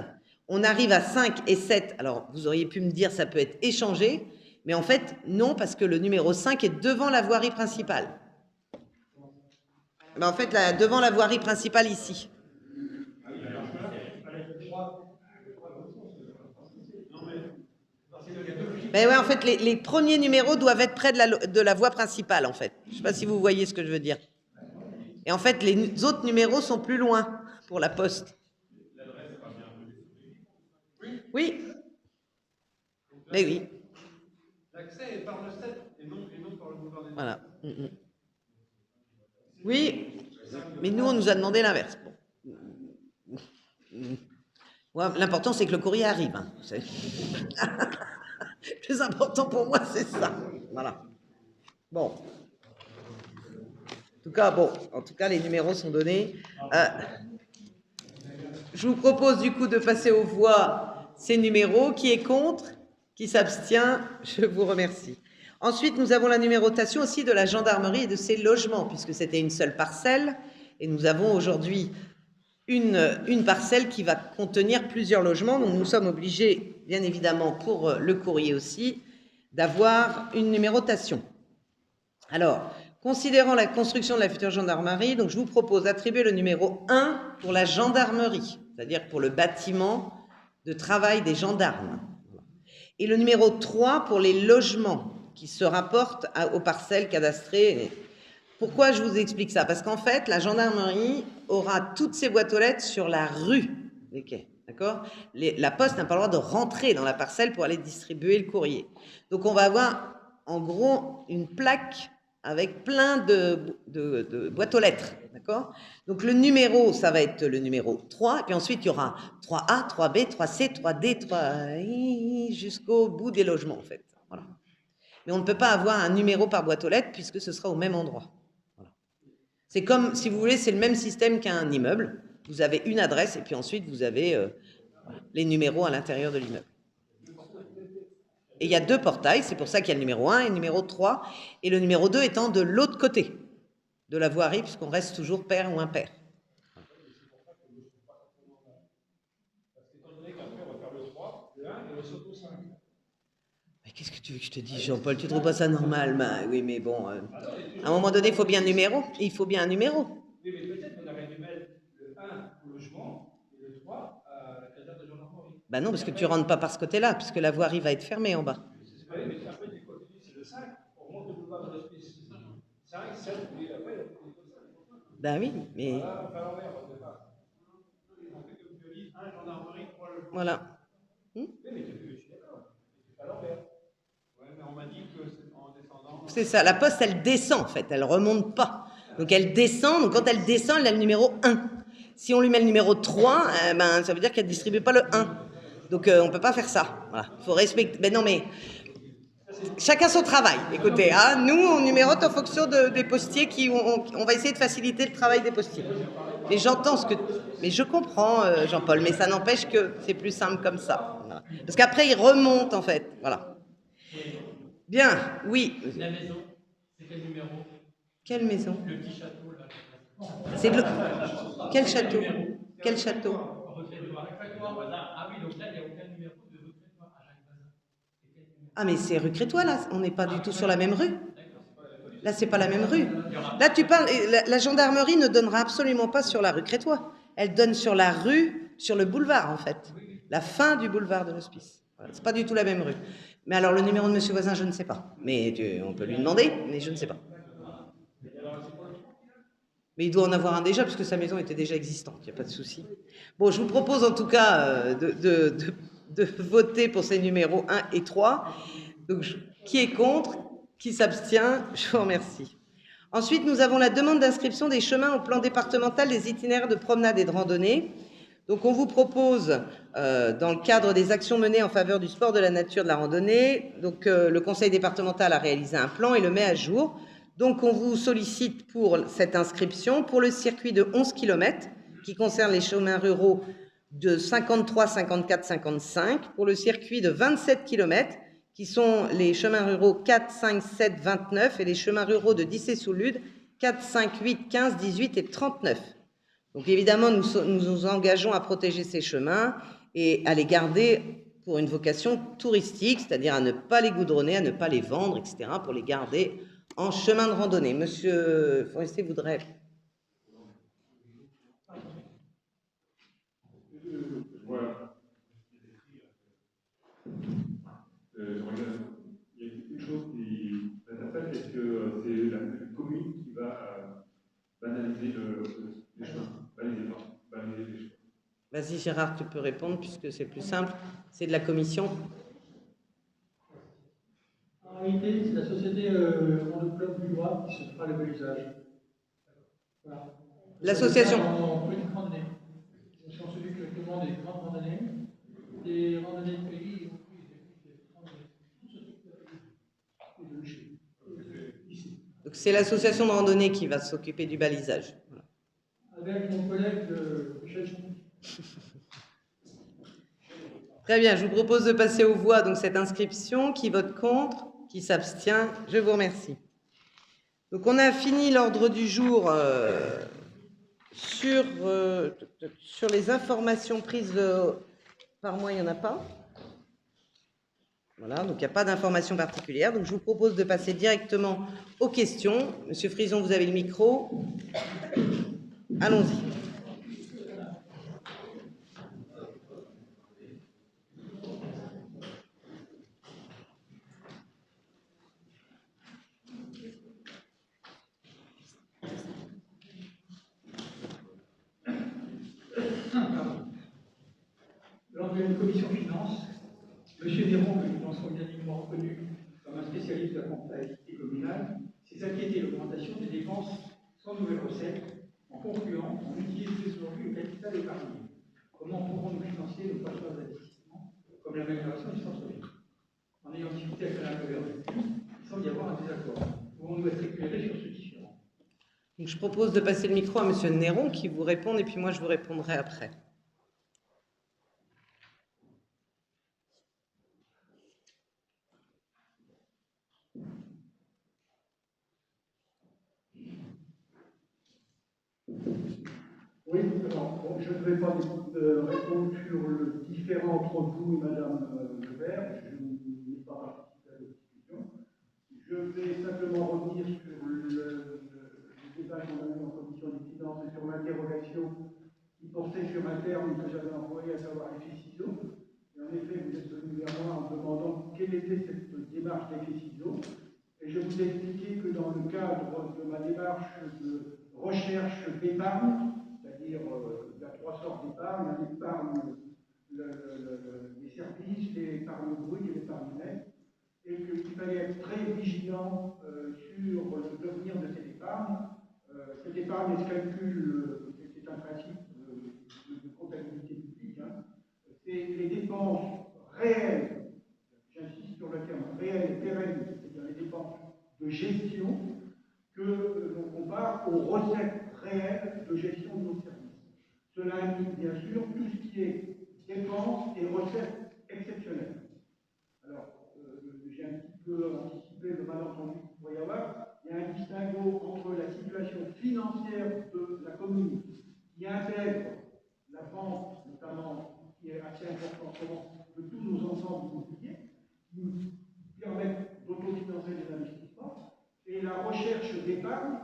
on arrive à 5 et 7. Alors, vous auriez pu me dire ça peut être échangé, mais en fait, non, parce que le numéro 5 est devant la voirie principale. Ben, en fait, là, devant la voirie principale ici. Ben ouais, en fait, les premiers numéros doivent être près de la voie principale, en fait. Je ne sais pas si vous voyez ce que je veux dire. Et en fait, les autres numéros sont plus loin pour la poste. Oui. Mais oui. L'accès est par le 7 et non par le boulevard des... Voilà. Oui, mais nous, on nous a demandé l'inverse. Bon. Ouais, l'important, c'est que le courrier arrive. Hein. Le plus important pour moi, c'est ça. Voilà. Bon. En tout cas, les numéros sont donnés. Je vous propose du coup de passer aux voix ces numéros. Qui est contre? Qui s'abstient? Je vous remercie. Ensuite, nous avons la numérotation aussi de la gendarmerie et de ses logements, puisque c'était une seule parcelle. Et nous avons aujourd'hui une parcelle qui va contenir plusieurs logements. Donc nous sommes obligés, bien évidemment, pour le courrier aussi, d'avoir une numérotation. Alors, considérant la construction de la future gendarmerie, donc je vous propose d'attribuer le numéro 1 pour la gendarmerie, c'est-à-dire pour le bâtiment de travail des gendarmes. Et le numéro 3 pour les logements qui se rapportent aux parcelles cadastrées. Pourquoi je vous explique ça? Parce qu'en fait, la gendarmerie aura toutes ses boîtes aux lettres sur la rue des quais. D'accord? La poste n'a pas le droit de rentrer dans la parcelle pour aller distribuer le courrier. Donc on va avoir en gros une plaque avec plein de boîtes aux lettres. D'accord? Donc le numéro, ça va être le numéro 3, et puis ensuite il y aura 3A, 3B, 3C, 3D, 3I, jusqu'au bout des logements en fait. Voilà. Mais on ne peut pas avoir un numéro par boîte aux lettres puisque ce sera au même endroit. Voilà. C'est comme, si vous voulez, c'est le même système qu'un immeuble. Vous avez une adresse et puis ensuite vous avez les numéros à l'intérieur de l'immeuble. Et il y a 2 portails, c'est pour ça qu'il y a le numéro 1 et le numéro 3, et le numéro 2 étant de l'autre côté de la voirie, puisqu'on reste toujours pair ou impair. Mais qu'est-ce que tu veux que je te dise, Jean-Paul? Tu trouves pas ça normal? Ben, oui, mais bon, à un moment donné, il faut bien un numéro. Il faut bien un numéro. Oui, mais peut-être qu'on aurait dû mettre le 1 au logement et le 3 à la caserne de gendarmerie. Ben non, parce que tu rentres pas par ce côté-là, puisque la voirie va être fermée en bas. Oui, mais après, tu continues, c'est le 5, on monte le boulevard de l'Hospice. 5, 7, et après, il y a plus de ça. Ben oui, mais... Voilà, on fait à l'envers, on fait pas. On fait comme tu dis, 1 gendarmerie, 3 le... Voilà. Oui, mais je suis d'accord. Tu fais à l'envers. Oui, mais on m'a dit que c'est en descendant... C'est ça, la poste, elle descend en fait, elle remonte pas. Donc elle descend, donc quand elle descend, elle a le numéro 1. Si on lui met le numéro 3, ben, ça veut dire qu'elle ne distribue pas le 1. Donc on ne peut pas faire ça. Voilà. Il faut respecter... Mais non, mais... Chacun son travail. Écoutez, hein, nous, on numérote en fonction des postiers qui... On va essayer de faciliter le travail des postiers. Mais j'entends ce que... Mais je comprends, Jean-Paul, mais ça n'empêche que c'est plus simple comme ça. Voilà. Parce qu'après, il remonte, en fait. Voilà. Bien, oui. La maison, c'est quel numéro? Quelle maison? Le petit château, là. C'est quel château? Quel château? Ah oui, donc là, il n'y a aucun numéro de recrétoire à Jacques Bazin. Ah, mais c'est rue Crétois, là. On n'est pas du tout sur la même rue. Là, c'est pas la même rue. Là, tu parles... La gendarmerie ne donnera absolument pas sur la rue Crétois. Elle donne sur la rue, sur le boulevard, en fait. La fin du boulevard de l'Hospice. Voilà, c'est pas du tout la même rue. Mais alors, le numéro de monsieur Voisin, je ne sais pas. Mais on peut lui demander, mais je ne sais pas. Mais il doit en avoir un déjà, puisque sa maison était déjà existante. Il n'y a pas de souci. Bon, je vous propose en tout cas de voter pour ces numéros 1 et 3. Donc, qui est contre? Qui s'abstient? Je vous remercie. Ensuite, nous avons la demande d'inscription des chemins au plan départemental des itinéraires de promenade et de randonnée. Donc, on vous propose, dans le cadre des actions menées en faveur du sport, de la nature, de la randonnée, donc le conseil départemental a réalisé un plan et le met à jour. Donc, on vous sollicite pour cette inscription pour le circuit de 11 km qui concerne les chemins ruraux de 53, 54, 55, pour le circuit de 27 km qui sont les chemins ruraux 4, 5, 7, 29 et les chemins ruraux de Dissé-sous-Lude 4, 5, 8, 15, 18 et 39. Donc évidemment, nous nous engageons à protéger ces chemins et à les garder pour une vocation touristique, c'est-à-dire à ne pas les goudronner, à ne pas les vendre, etc., pour les garder en chemin de randonnée. Monsieur Forestier voudrait baliser les chemins. Baliser les chemins. Vas-y Gérard, tu peux répondre puisque c'est plus simple. C'est de la commission. En réalité, c'est la société Randoploc du droit qui se fera le balisage. Voilà. L'association. En petite randonnée. Je suis celui qui recommande des grandes randonnées. Des randonnées de pays, y compris des randonnées. Tout ce type de ici. Donc c'est l'association de randonnée qui va s'occuper du balisage. Voilà. Avec mon collègue Michel Chou. Très bien, je vous propose de passer aux voix donc cette inscription. Qui vote contre? Qui s'abstient? Je vous remercie. Donc on a fini l'ordre du jour sur les informations prises par moi, il n'y en a pas. Voilà, donc il n'y a pas d'informations particulières. Donc je vous propose de passer directement aux questions. Monsieur Frison, vous avez le micro. Allons-y. Lors d'une commission finance, M. Néron, que nous pensons unanimement reconnu comme un spécialiste de la comptabilité communale, s'est inquiété de l'augmentation des dépenses sans nouvelles recettes, en concluant qu'on utilise aujourd'hui le capital épargné. Comment pourrons-nous financer nos prochains investissements, comme l'amélioration du centre-ville? En ayant discuté avec Mme Gouverneur, il semble y avoir un désaccord. Pouvons-nous être éclairés sur ce différend? Donc je propose de passer le micro à Monsieur Néron qui vous répond et puis moi je vous répondrai après. Oui, alors, bon, je ne vais pas répondre sur le différend entre vous et Madame Lebert, je n'ai pas participé à la discussion. Je vais simplement revenir sur le débat qu'on a eu en commission des finances et sur l'interrogation qui portait sur un terme que j'avais employé, à savoir l'effet ciseaux. Et en effet, vous êtes venu vers moi en me demandant quelle était cette démarche d'effet ciseaux. Et je vous ai expliqué que dans le cadre de ma démarche de recherche d'épargne, c'est-à-dire il y a trois sortes d'épargne, il y a l'épargne, les services, l'épargne brute et l'épargne nette, et qu'il fallait être très vigilant sur le devenir de cette épargne. Cette épargne, elle se calcule, c'est un principe de comptabilité publique, hein, c'est les dépenses réelles, j'insiste sur le terme réel et pérenne, c'est-à-dire les dépenses de gestion, que l'on compare aux recettes réelles de gestion de nos services. Cela implique bien sûr tout ce qui est dépenses et recettes exceptionnelles. Alors, j'ai un petit peu anticipé le malentendu qu'il pourrait y avoir. Il y a un distinguo entre la situation financière de la commune qui intègre la vente, notamment, qui est assez importante de tous nos ensembles immobiliers, qui nous permettent d'autofinancer les investissements, et la recherche d'épargne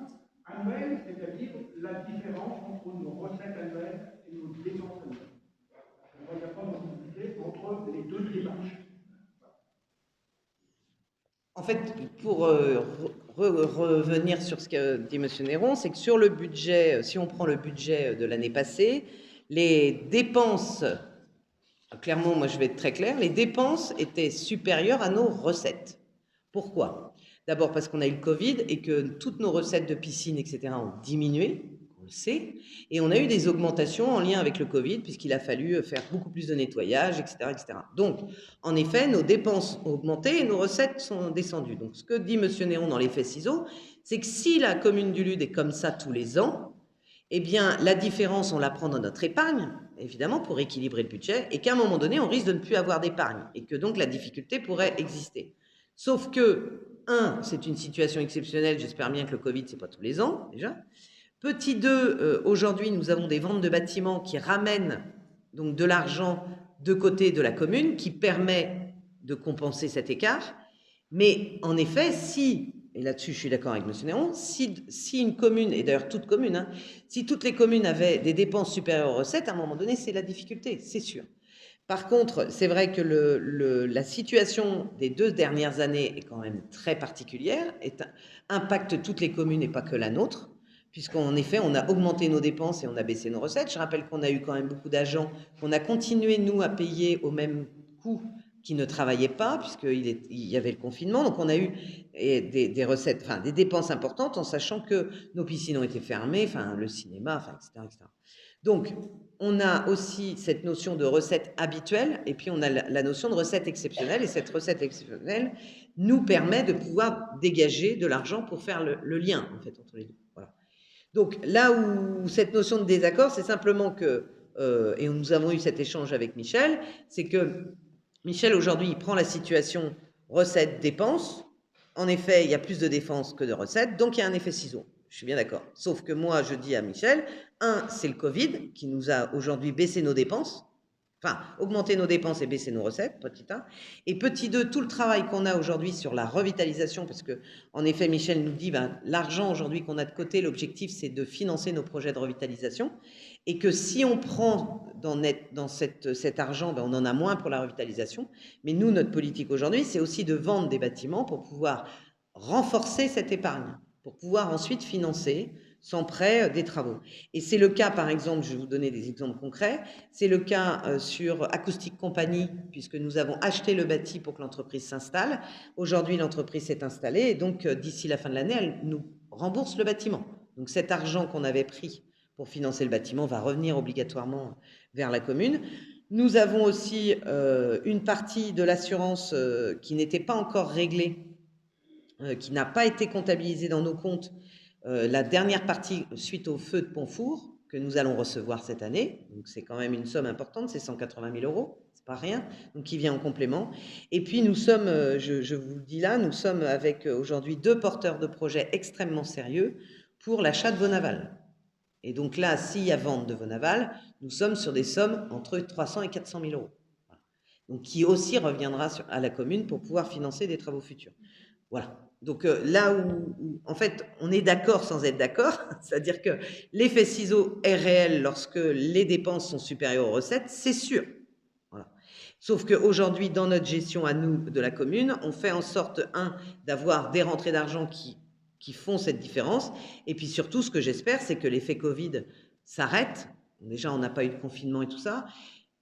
annuelle, c'est-à-dire la différence entre nos recettes annuelles et nos dépenses annuelles. Il n'y a pas d'ambiguïté entre les deux démarches. En fait, pour revenir sur ce que dit M. Néron, c'est que sur le budget, si on prend le budget de l'année passée, les dépenses, clairement, moi je vais être très clair, les dépenses étaient supérieures à nos recettes. Pourquoi? D'abord parce qu'on a eu le Covid et que toutes nos recettes de piscine, etc., ont diminué, on le sait, et on a eu des augmentations en lien avec le Covid, puisqu'il a fallu faire beaucoup plus de nettoyage, etc., etc. Donc, en effet, nos dépenses ont augmenté et nos recettes sont descendues. Donc, ce que dit M. Néron dans l'effet ciseaux, c'est que si la commune du Lude est comme ça tous les ans, eh bien, la différence, on la prend dans notre épargne, évidemment, pour équilibrer le budget, et qu'à un moment donné, on risque de ne plus avoir d'épargne, et que donc la difficulté pourrait exister. Sauf que, c'est une situation exceptionnelle, j'espère bien que le Covid, c'est pas tous les ans, déjà. Petit 2, aujourd'hui, nous avons des ventes de bâtiments qui ramènent donc de l'argent de côté de la commune, qui permet de compenser cet écart. Mais en effet, et là-dessus je suis d'accord avec M. Néron, si une commune, et d'ailleurs toute commune, hein, si toutes les communes avaient des dépenses supérieures aux recettes, à un moment donné, c'est la difficulté, c'est sûr. Par contre, c'est vrai que la situation des 2 dernières années est quand même très particulière, impacte toutes les communes et pas que la nôtre, puisqu'en effet, on a augmenté nos dépenses et on a baissé nos recettes. Je rappelle qu'on a eu quand même beaucoup d'agents qu'on a continué, nous, à payer au même coût qui ne travaillaient pas, puisqu'il y avait le confinement. Donc, on a eu des recettes, enfin, des dépenses importantes, en sachant que nos piscines ont été fermées, enfin, le cinéma, enfin, etc., etc. Donc, on a aussi cette notion de recette habituelle, et puis on a la notion de recette exceptionnelle, et cette recette exceptionnelle nous permet de pouvoir dégager de l'argent pour faire le lien, en fait, entre les deux. Voilà. Donc, là où cette notion de désaccord, c'est simplement que, et nous avons eu cet échange avec Michel, c'est que Michel, aujourd'hui, il prend la situation recettes-dépenses. En effet, il y a plus de dépenses que de recettes, donc il y a un effet ciseau. Je suis bien d'accord. Sauf que moi, je dis à Michel, c'est le Covid qui nous a aujourd'hui baissé nos dépenses, enfin, augmenté nos dépenses et baissé nos recettes, petit 1. Et petit 2, tout le travail qu'on a aujourd'hui sur la revitalisation, parce que, en effet, Michel nous dit, l'argent aujourd'hui qu'on a de côté, l'objectif, c'est de financer nos projets de revitalisation. Et que si on prend dans cet argent, on en a moins pour la revitalisation. Mais nous, notre politique aujourd'hui, c'est aussi de vendre des bâtiments pour pouvoir renforcer cette épargne, pour pouvoir ensuite financer sans prêt des travaux. Et c'est le cas, par exemple, je vais vous donner des exemples concrets, c'est le cas sur Acoustique Compagnie, puisque nous avons acheté le bâti pour que l'entreprise s'installe. Aujourd'hui, l'entreprise s'est installée, et donc d'ici la fin de l'année, elle nous rembourse le bâtiment. Donc cet argent qu'on avait pris pour financer le bâtiment va revenir obligatoirement vers la commune. Nous avons aussi une partie de l'assurance qui n'était pas encore réglée, qui n'a pas été comptabilisée dans nos comptes, la dernière partie suite au feu de Pontfour, que nous allons recevoir cette année. Donc c'est quand même une somme importante, c'est 180 000 €, c'est pas rien, donc qui vient en complément. Et puis nous sommes, je vous le dis là, nous sommes avec aujourd'hui 2 porteurs de projets extrêmement sérieux pour l'achat de Vonaval. Et donc là, s'il y a vente de Vonaval, nous sommes sur des sommes entre 300 et 400 000 €. Voilà. Donc qui aussi reviendra à la commune pour pouvoir financer des travaux futurs. Voilà. Donc là où, en fait, on est d'accord sans être d'accord, c'est-à-dire que l'effet ciseau est réel lorsque les dépenses sont supérieures aux recettes, c'est sûr. Voilà. Sauf qu'aujourd'hui, dans notre gestion à nous de la commune, on fait en sorte, d'avoir des rentrées d'argent qui font cette différence. Et puis surtout, ce que j'espère, c'est que l'effet Covid s'arrête. Déjà, on n'a pas eu de confinement et tout ça.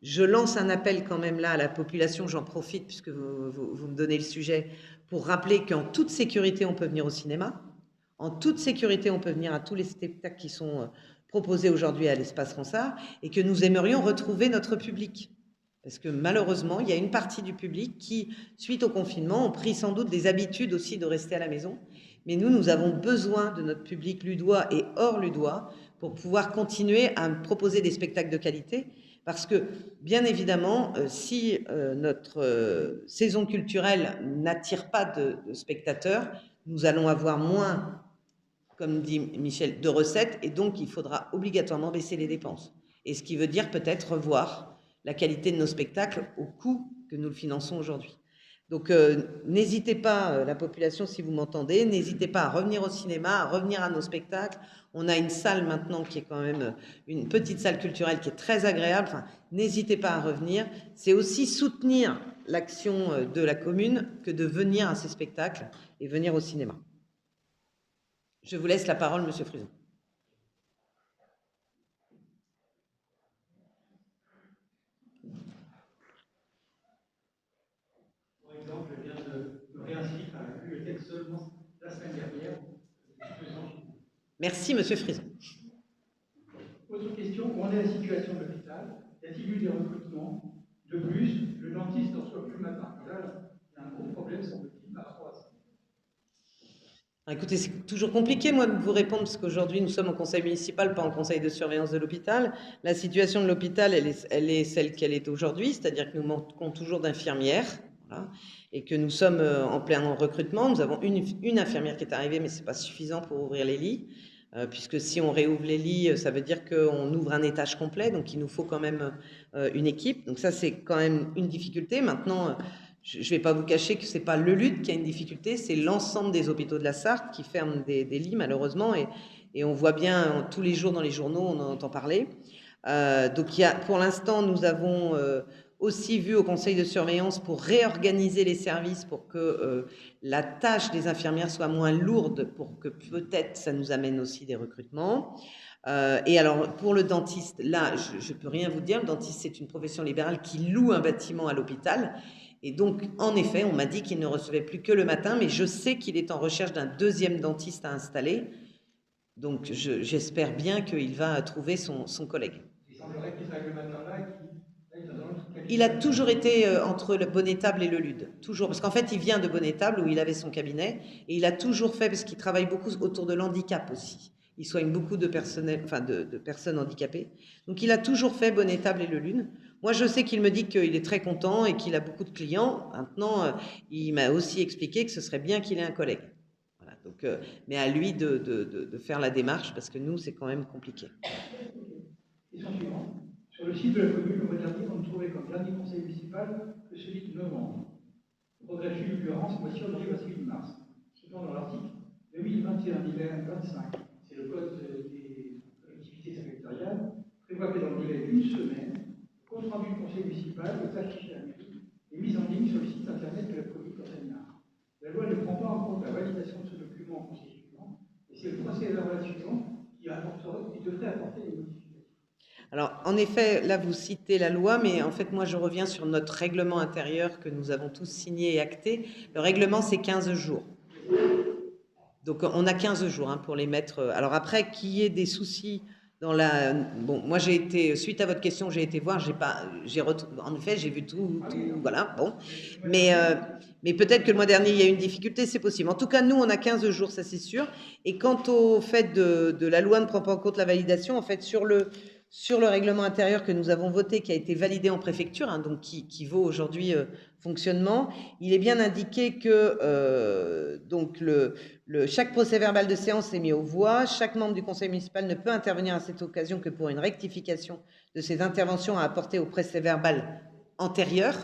Je lance un appel quand même là à la population, j'en profite puisque vous me donnez le sujet, pour rappeler qu'en toute sécurité, on peut venir au cinéma. En toute sécurité, on peut venir à tous les spectacles qui sont proposés aujourd'hui à l'Espace Ronsard et que nous aimerions retrouver notre public. Parce que malheureusement, il y a une partie du public qui, suite au confinement, ont pris sans doute des habitudes aussi de rester à la maison. Mais nous avons besoin de notre public ludois et hors ludois pour pouvoir continuer à proposer des spectacles de qualité. Parce que, bien évidemment, si notre saison culturelle n'attire pas de spectateurs, nous allons avoir moins, comme dit Michel, de recettes, et donc il faudra obligatoirement baisser les dépenses. Et ce qui veut dire peut-être revoir la qualité de nos spectacles au coût que nous le finançons aujourd'hui. Donc n'hésitez pas, la population, si vous m'entendez, n'hésitez pas à revenir au cinéma, à revenir à nos spectacles. On a une salle maintenant qui est quand même une petite salle culturelle qui est très agréable. Enfin, n'hésitez pas à revenir. C'est aussi soutenir l'action de la commune que de venir à ces spectacles et venir au cinéma. Je vous laisse la parole, Monsieur Frison. Par exemple, je viens de me réinscrire à la bibliothèque seulement la semaine dernière. Merci, Monsieur Frison. Autre question, où en est la situation de l'hôpital? Y a-t-il eu des recrutements? De plus, le dentiste ne reçoit plus le matin. Et là, il y a un gros problème, semble-t-il, par rapport à ça. Écoutez, c'est toujours compliqué, moi, de vous répondre, parce qu'aujourd'hui, nous sommes au conseil municipal, pas en conseil de surveillance de l'hôpital. La situation de l'hôpital, elle est celle qu'elle est aujourd'hui, c'est-à-dire que nous manquons toujours d'infirmières, voilà, et que nous sommes en plein recrutement. Nous avons une infirmière qui est arrivée, mais ce n'est pas suffisant pour ouvrir les lits, puisque si on réouvre les lits, ça veut dire qu'on ouvre un étage complet, donc il nous faut quand même une équipe. Donc ça, c'est quand même une difficulté. Maintenant, je ne vais pas vous cacher que ce n'est pas le LUT qui a une difficulté, c'est l'ensemble des hôpitaux de la Sarthe qui ferment des lits, malheureusement, et on voit bien tous les jours dans les journaux, on en entend parler. Donc pour l'instant, nous avons aussi vu au conseil de surveillance pour réorganiser les services pour que la tâche des infirmières soit moins lourde, pour que peut-être ça nous amène aussi des recrutements. Et alors, pour le dentiste, là, je ne peux rien vous dire. Le dentiste, c'est une profession libérale qui loue un bâtiment à l'hôpital. Et donc, en effet, on m'a dit qu'il ne recevait plus que le matin, mais je sais qu'il est en recherche d'un deuxième dentiste à installer. Donc, j'espère bien qu'il va trouver son collègue. Il semblerait qu'il travaille le matin là et qu'il dans un autre cabinet. Il a toujours été entre le Bonnétable et le Lude. Toujours. Parce qu'en fait, il vient de Bonnétable où il avait son cabinet. Et il a toujours fait, parce qu'il travaille beaucoup autour de l'handicap aussi. Il soigne beaucoup de personnes handicapées. Donc, il a toujours fait Bonnétable et le Lude. Moi, je sais qu'il me dit qu'il est très content et qu'il a beaucoup de clients. Maintenant, il m'a aussi expliqué que ce serait bien qu'il ait un collègue. Voilà, donc, mais à lui de faire la démarche, parce que nous, c'est quand même compliqué. Question suivante. Sur le site de la commune, le mois dernier, on ne trouvait comme dernier conseil municipal que celui de novembre. Le progrès fulgurant, voici aujourd'hui, voici celui de mars. Cependant, dans l'article 2021-25, c'est le code des collectivités secrétariales, prévoit que dans le délai d'une semaine, le compte rendu du conseil municipal est affiché à la mairie et mis en ligne sur le site internet de la commune d'Orléans. La loi ne prend pas en compte la validation de ce document au conseil suivant, et c'est le procès verbal suivant qui devrait apporter les modifications. Alors, en effet, là, vous citez la loi, mais en fait, moi, je reviens sur notre règlement intérieur que nous avons tous signé et acté. Le règlement, c'est 15 jours. Donc, on a 15 jours pour les mettre. Alors après, qu'il y ait des soucis dans la... Bon, moi, j'ai été, suite à votre question, j'ai été voir, en effet, j'ai vu tout, voilà, bon. Mais peut-être que le mois dernier, il y a eu une difficulté, c'est possible. En tout cas, nous, on a 15 jours, ça c'est sûr. Et quant au fait de la loi ne prend pas en compte la validation, en fait, sur le règlement intérieur que nous avons voté, qui a été validé en préfecture, donc qui vaut aujourd'hui fonctionnement, il est bien indiqué que donc chaque procès-verbal de séance est mis aux voix. Chaque membre du conseil municipal ne peut intervenir à cette occasion que pour une rectification de ses interventions à apporter au procès-verbal antérieur.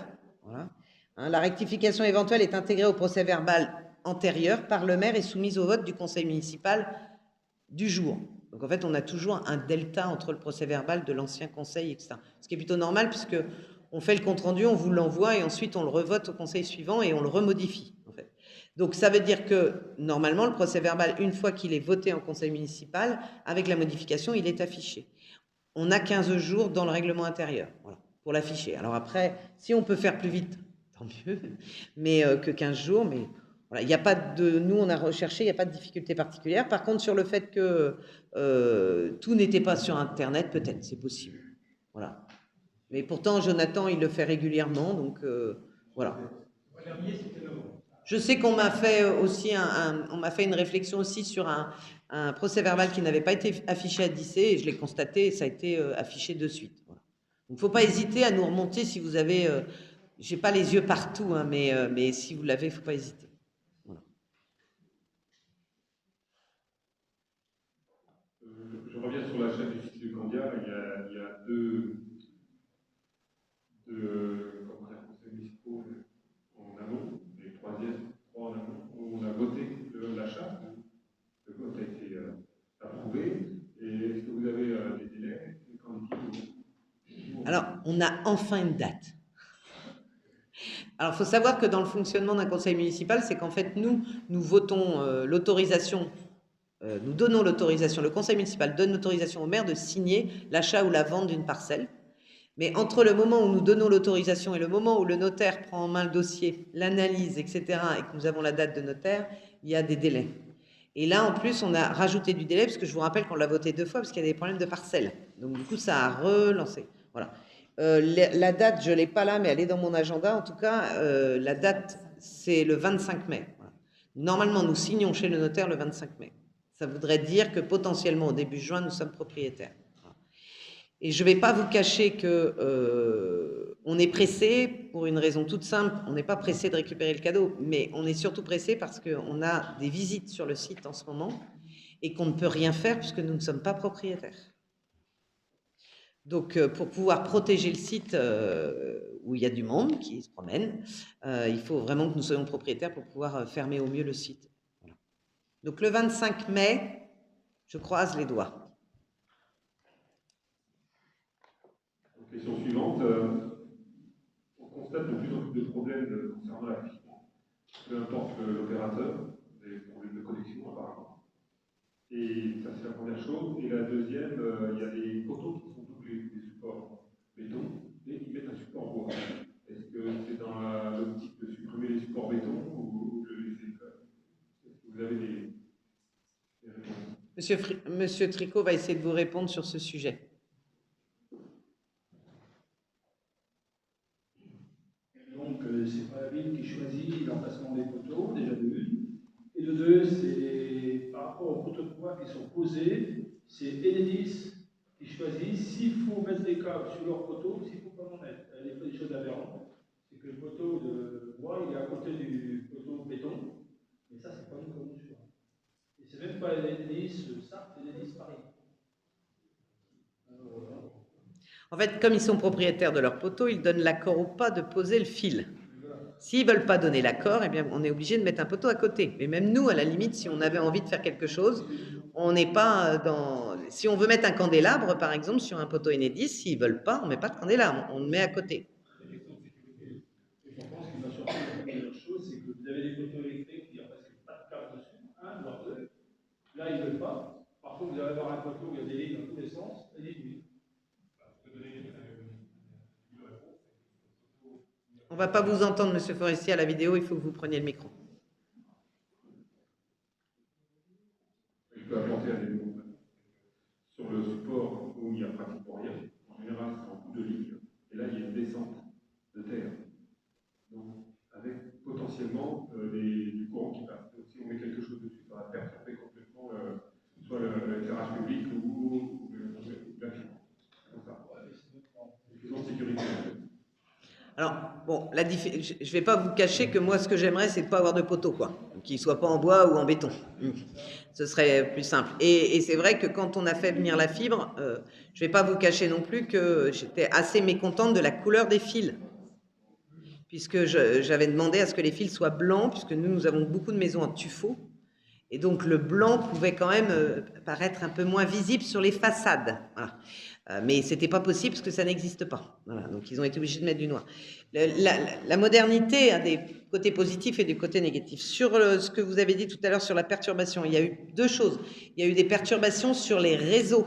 Voilà. La rectification éventuelle est intégrée au procès-verbal antérieur par le maire et soumise au vote du conseil municipal du jour. Donc en fait, on a toujours un delta entre le procès-verbal de l'ancien conseil, etc. Ce qui est plutôt normal puisque on fait le compte-rendu, on vous l'envoie et ensuite on le revote au conseil suivant et on le remodifie, en fait. Donc ça veut dire que normalement, le procès-verbal, une fois qu'il est voté en conseil municipal, avec la modification, il est affiché. On a 15 jours dans le règlement intérieur, voilà, pour l'afficher. Alors après, si on peut faire plus vite, tant mieux, mais que 15 jours, mais... Voilà, il n'y a pas de, nous on a recherché, il n'y a pas de difficulté particulière. Par contre, sur le fait que tout n'était pas sur Internet, peut-être, c'est possible. Voilà. Mais pourtant, Jonathan, il le fait régulièrement, donc voilà. Je sais qu'on m'a fait aussi on m'a fait une réflexion aussi sur un procès-verbal qui n'avait pas été affiché à Dissé, et je l'ai constaté, et ça a été affiché de suite. Voilà. Donc, il ne faut pas hésiter à nous remonter si vous avez, j'ai pas les yeux partout, mais si vous l'avez, il ne faut pas hésiter. Je reviens sur l'achat du site du Candia. Il y a deux conseils municipaux en amont, et trois en amont, où on a voté l'achat. Le vote a été approuvé. Et est-ce que vous avez des délais? Alors, on a enfin une date. Alors, il faut savoir que dans le fonctionnement d'un conseil municipal, c'est qu'en fait, nous votons l'autorisation. Nous donnons l'autorisation, le conseil municipal donne l'autorisation au maire de signer l'achat ou la vente d'une parcelle. Mais entre le moment où nous donnons l'autorisation et le moment où le notaire prend en main le dossier, l'analyse, etc., et que nous avons la date de notaire, il y a des délais. Et là, en plus, on a rajouté du délai, parce que je vous rappelle qu'on l'a voté 2 fois, parce qu'il y a des problèmes de parcelles. Donc, du coup, ça a relancé. Voilà. La date, je ne l'ai pas là, mais elle est dans mon agenda. En tout cas, la date, c'est le 25 mai. Voilà. Normalement, nous signons chez le notaire le 25 mai. Ça voudrait dire que potentiellement, au début juin, nous sommes propriétaires. Et je ne vais pas vous cacher que on est pressé pour une raison toute simple. On n'est pas pressé de récupérer le cadeau, mais on est surtout pressé parce qu'on a des visites sur le site en ce moment et qu'on ne peut rien faire puisque nous ne sommes pas propriétaires. Donc, pour pouvoir protéger le site où il y a du monde qui se promène, il faut vraiment que nous soyons propriétaires pour pouvoir fermer au mieux le site. Donc le 25 mai, je croise les doigts. Question suivante. constate de plus en plus de problèmes concernant la fibre. Peu importe l'opérateur, des problèmes de connexion apparemment. Et ça, c'est la première chose. Et la deuxième, il y a des poteaux qui sont doublés, des supports béton, et ils mettent un support bois. Est-ce que c'est dans l'optique de supprimer les supports béton ou de les laisser comme? Est-ce que vous avez des réponses? Monsieur Tricot va essayer de vous répondre sur ce sujet. Donc, c'est pas la ville qui choisit l'emplacement des poteaux, déjà de une. Et de deux, c'est par rapport aux poteaux de bois qui sont posés, c'est Enedis qui choisit s'il faut mettre des câbles sur leurs poteaux ou s'il ne faut pas en mettre. Il y a des choses aberrantes. C'est que le poteau de bois, il est à côté du poteau béton. Et ça, c'est pas une convention. Et c'est même pas Enedis Sarthe, c'est Enedis Paris. En fait, comme ils sont propriétaires de leur poteau, ils donnent l'accord ou pas de poser le fil. S'ils ne veulent pas donner l'accord, eh bien, on est obligé de mettre un poteau à côté. Mais même nous, à la limite, si on avait envie de faire quelque chose, on n'est pas dans... Si on veut mettre un candélabre, par exemple, sur un poteau Enedis, s'ils ne veulent pas, on ne met pas de candélabre, on le met à côté. Je pense qu'il va surtout la première chose, c'est que vous avez des poteaux électriques, il n'y a presque pas de câble dessus, un, voire deux. Là, ils ne veulent pas. Par contre, vous allez avoir un poteau où il y a des lignes dans tous les sens, et des lignes. On ne va pas vous entendre, Monsieur Forestier, à la vidéo, il faut que vous preniez le micro. Je peux apporter un élément. Sur le support où il n'y a pratiquement rien, en général, c'est en coup de ligne. Et là, il y a une descente de terre. Donc, avec potentiellement du courant qui passe. Donc, si on met quelque chose dessus, ça va perturber complètement soit l'éclairage public ou la fibre. Comme ça. Une question de sécurité. Alors, bon, je ne vais pas vous cacher que moi, ce que j'aimerais, c'est de ne pas avoir de poteau, quoi. Qu'il ne soit pas en bois ou en béton. Ce serait plus simple. Et c'est vrai que quand on a fait venir la fibre, je ne vais pas vous cacher non plus que j'étais assez mécontente de la couleur des fils. Puisque j'avais demandé à ce que les fils soient blancs, puisque nous avons beaucoup de maisons en tuffeau. Et donc, le blanc pouvait quand même paraître un peu moins visible sur les façades. Voilà. Mais ce n'était pas possible parce que ça n'existe pas. Voilà, donc ils ont été obligés de mettre du noir. La modernité a des côtés positifs et des côtés négatifs. Sur ce que vous avez dit tout à l'heure sur la perturbation, il y a eu deux choses. Il y a eu des perturbations sur les réseaux.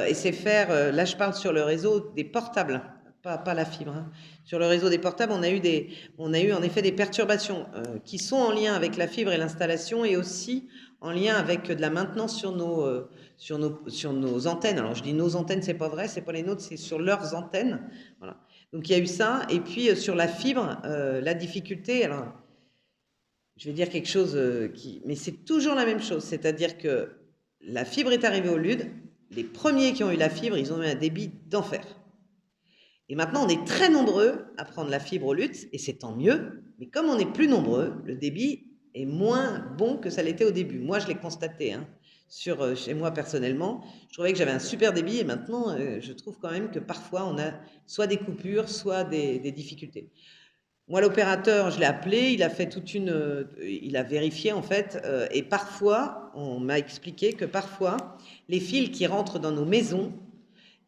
Et c'est là je parle sur le réseau des portables, pas la fibre. Hein. Sur le réseau des portables, on a eu en effet des perturbations qui sont en lien avec la fibre et l'installation et aussi en lien avec de la maintenance sur nos antennes. Alors je dis nos antennes, c'est pas vrai, c'est pas les nôtres, c'est sur leurs antennes. Voilà. Donc il y a eu ça. Et puis sur la fibre, la difficulté, alors je vais dire quelque chose mais c'est toujours la même chose, c'est-à-dire que la fibre est arrivée au LUD, les premiers qui ont eu la fibre, ils ont eu un débit d'enfer. Et maintenant, on est très nombreux à prendre la fibre au LUT, et c'est tant mieux, mais comme on est plus nombreux, le débit est moins bon que ça l'était au début. Moi, je l'ai constaté, hein, chez moi personnellement. Je trouvais que j'avais un super débit, et maintenant, je trouve quand même que parfois, on a soit des coupures, soit des difficultés. Moi, l'opérateur, je l'ai appelé, il a fait il a vérifié en fait, et parfois, on m'a expliqué que parfois, les fils qui rentrent dans nos maisons,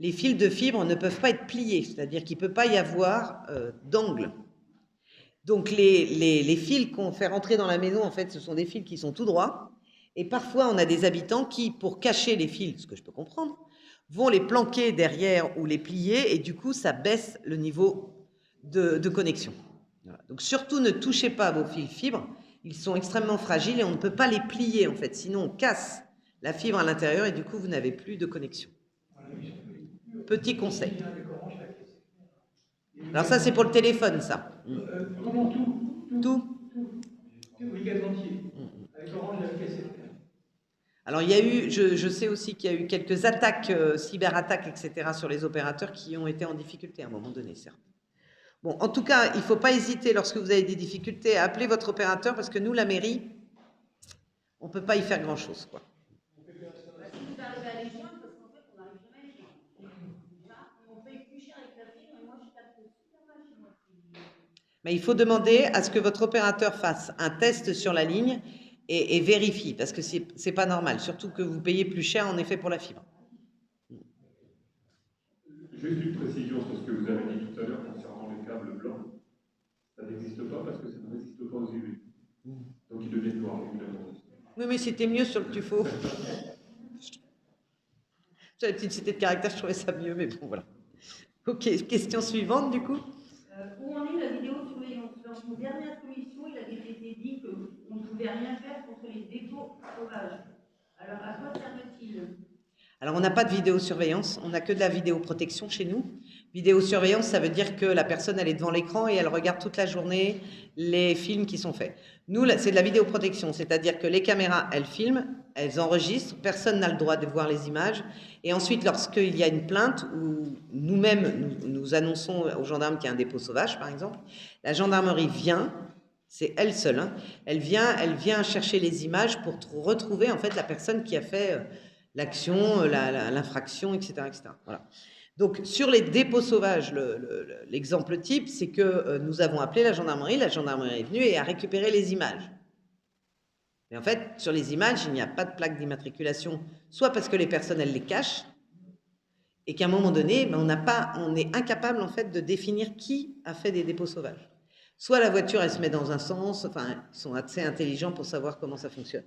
les fils de fibre ne peuvent pas être pliés, c'est-à-dire qu'il ne peut pas y avoir d'angle. Donc les fils qu'on fait rentrer dans la maison, en fait, ce sont des fils qui sont tout droits, et parfois on a des habitants qui, pour cacher les fils, ce que je peux comprendre, vont les planquer derrière ou les plier, et du coup ça baisse le niveau de connexion. Voilà. Donc surtout ne touchez pas vos fils fibres, ils sont extrêmement fragiles et on ne peut pas les plier en fait, sinon on casse la fibre à l'intérieur et du coup vous n'avez plus de connexion. Petit conseil. Alors ça c'est pour le téléphone ça. Comment tout oui, gaz entier. Avec Orange et avec SFR. Alors il y a eu, je sais aussi qu'il y a eu quelques attaques, cyberattaques, etc. sur les opérateurs qui ont été en difficulté à un moment donné, certes. Bon, en tout cas, il ne faut pas hésiter lorsque vous avez des difficultés à appeler votre opérateur parce que nous, la mairie, on ne peut pas y faire grand-chose, quoi. Mais il faut demander à ce que votre opérateur fasse un test sur la ligne et vérifie, parce que c'est pas normal, surtout que vous payez plus cher en effet pour la fibre. Juste une précision sur ce que vous avez dit tout à l'heure concernant les câbles blancs. n'existe pas parce que ça ne résiste pas aux UV. Donc ils deviennent noirs, évidemment. Oui, mais c'était mieux sur le tuffeau. Sur la petite cité de caractère, je trouvais ça mieux, mais bon, voilà. Ok, question suivante, du coup. Où en est la vidéosurveillance? Dans une dernière commission, il avait été dit qu'on ne pouvait rien faire contre les dépôts sauvages. Alors, à quoi servent-ils? Alors, on n'a pas de vidéosurveillance, on n'a que de la vidéoprotection chez nous. Vidéosurveillance, ça veut dire que la personne, elle est devant l'écran et elle regarde toute la journée les films qui sont faits. Nous, c'est de la vidéoprotection, c'est-à-dire que les caméras, elles filment, elles enregistrent, personne n'a le droit de voir les images. Et ensuite, lorsqu'il y a une plainte, ou nous-mêmes, nous annonçons aux gendarmes qu'il y a un dépôt sauvage, par exemple, la gendarmerie vient, c'est elle seule, hein, elle vient chercher les images pour retrouver en fait la personne qui a fait l'action, l'infraction, etc., etc. Voilà. Donc, sur les dépôts sauvages, l'exemple type, c'est que nous avons appelé la gendarmerie est venue et a récupéré les images. Mais en fait, sur les images, il n'y a pas de plaque d'immatriculation, soit parce que les personnes, elles les cachent, et qu'à un moment donné, ben, on est incapable en fait de définir qui a fait des dépôts sauvages. Soit la voiture, elle se met dans un sens, enfin, ils sont assez intelligents pour savoir comment ça fonctionne.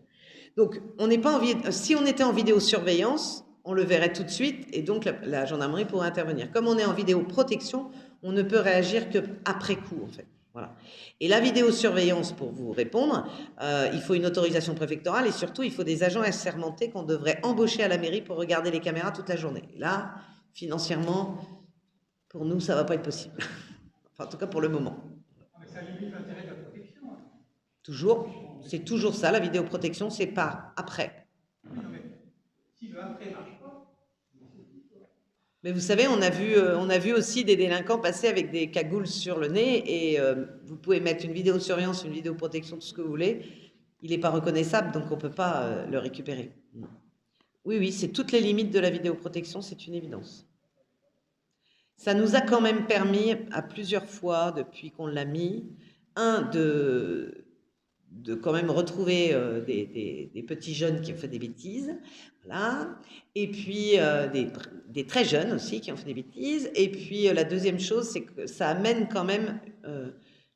Donc, on n'est pas si on était en vidéosurveillance, on le verrait tout de suite et donc la gendarmerie pourrait intervenir. Comme on est en vidéoprotection, on ne peut réagir qu'après coup, en fait. Voilà. Et la vidéosurveillance, pour vous répondre, il faut une autorisation préfectorale et surtout, il faut des agents assermentés qu'on devrait embaucher à la mairie pour regarder les caméras toute la journée. Et là, financièrement, pour nous, ça ne va pas être possible. Enfin, en tout cas, pour le moment. Mais ça limite l'intérêt de la protection. Toujours, c'est toujours ça, la vidéoprotection, c'est par après. Oui, non, mais si le après marche pas. Mais vous savez, on a vu aussi des délinquants passer avec des cagoules sur le nez et vous pouvez mettre une vidéosurveillance, une vidéoprotection, tout ce que vous voulez. Il n'est pas reconnaissable, donc on ne peut pas le récupérer. Oui, oui, c'est toutes les limites de la vidéoprotection, c'est une évidence. Ça nous a quand même permis, à plusieurs fois, depuis qu'on l'a mis, de quand même retrouver des petits jeunes qui ont fait des bêtises, voilà. Et puis des très jeunes aussi qui ont fait des bêtises. Et puis la deuxième chose, c'est que ça amène quand même,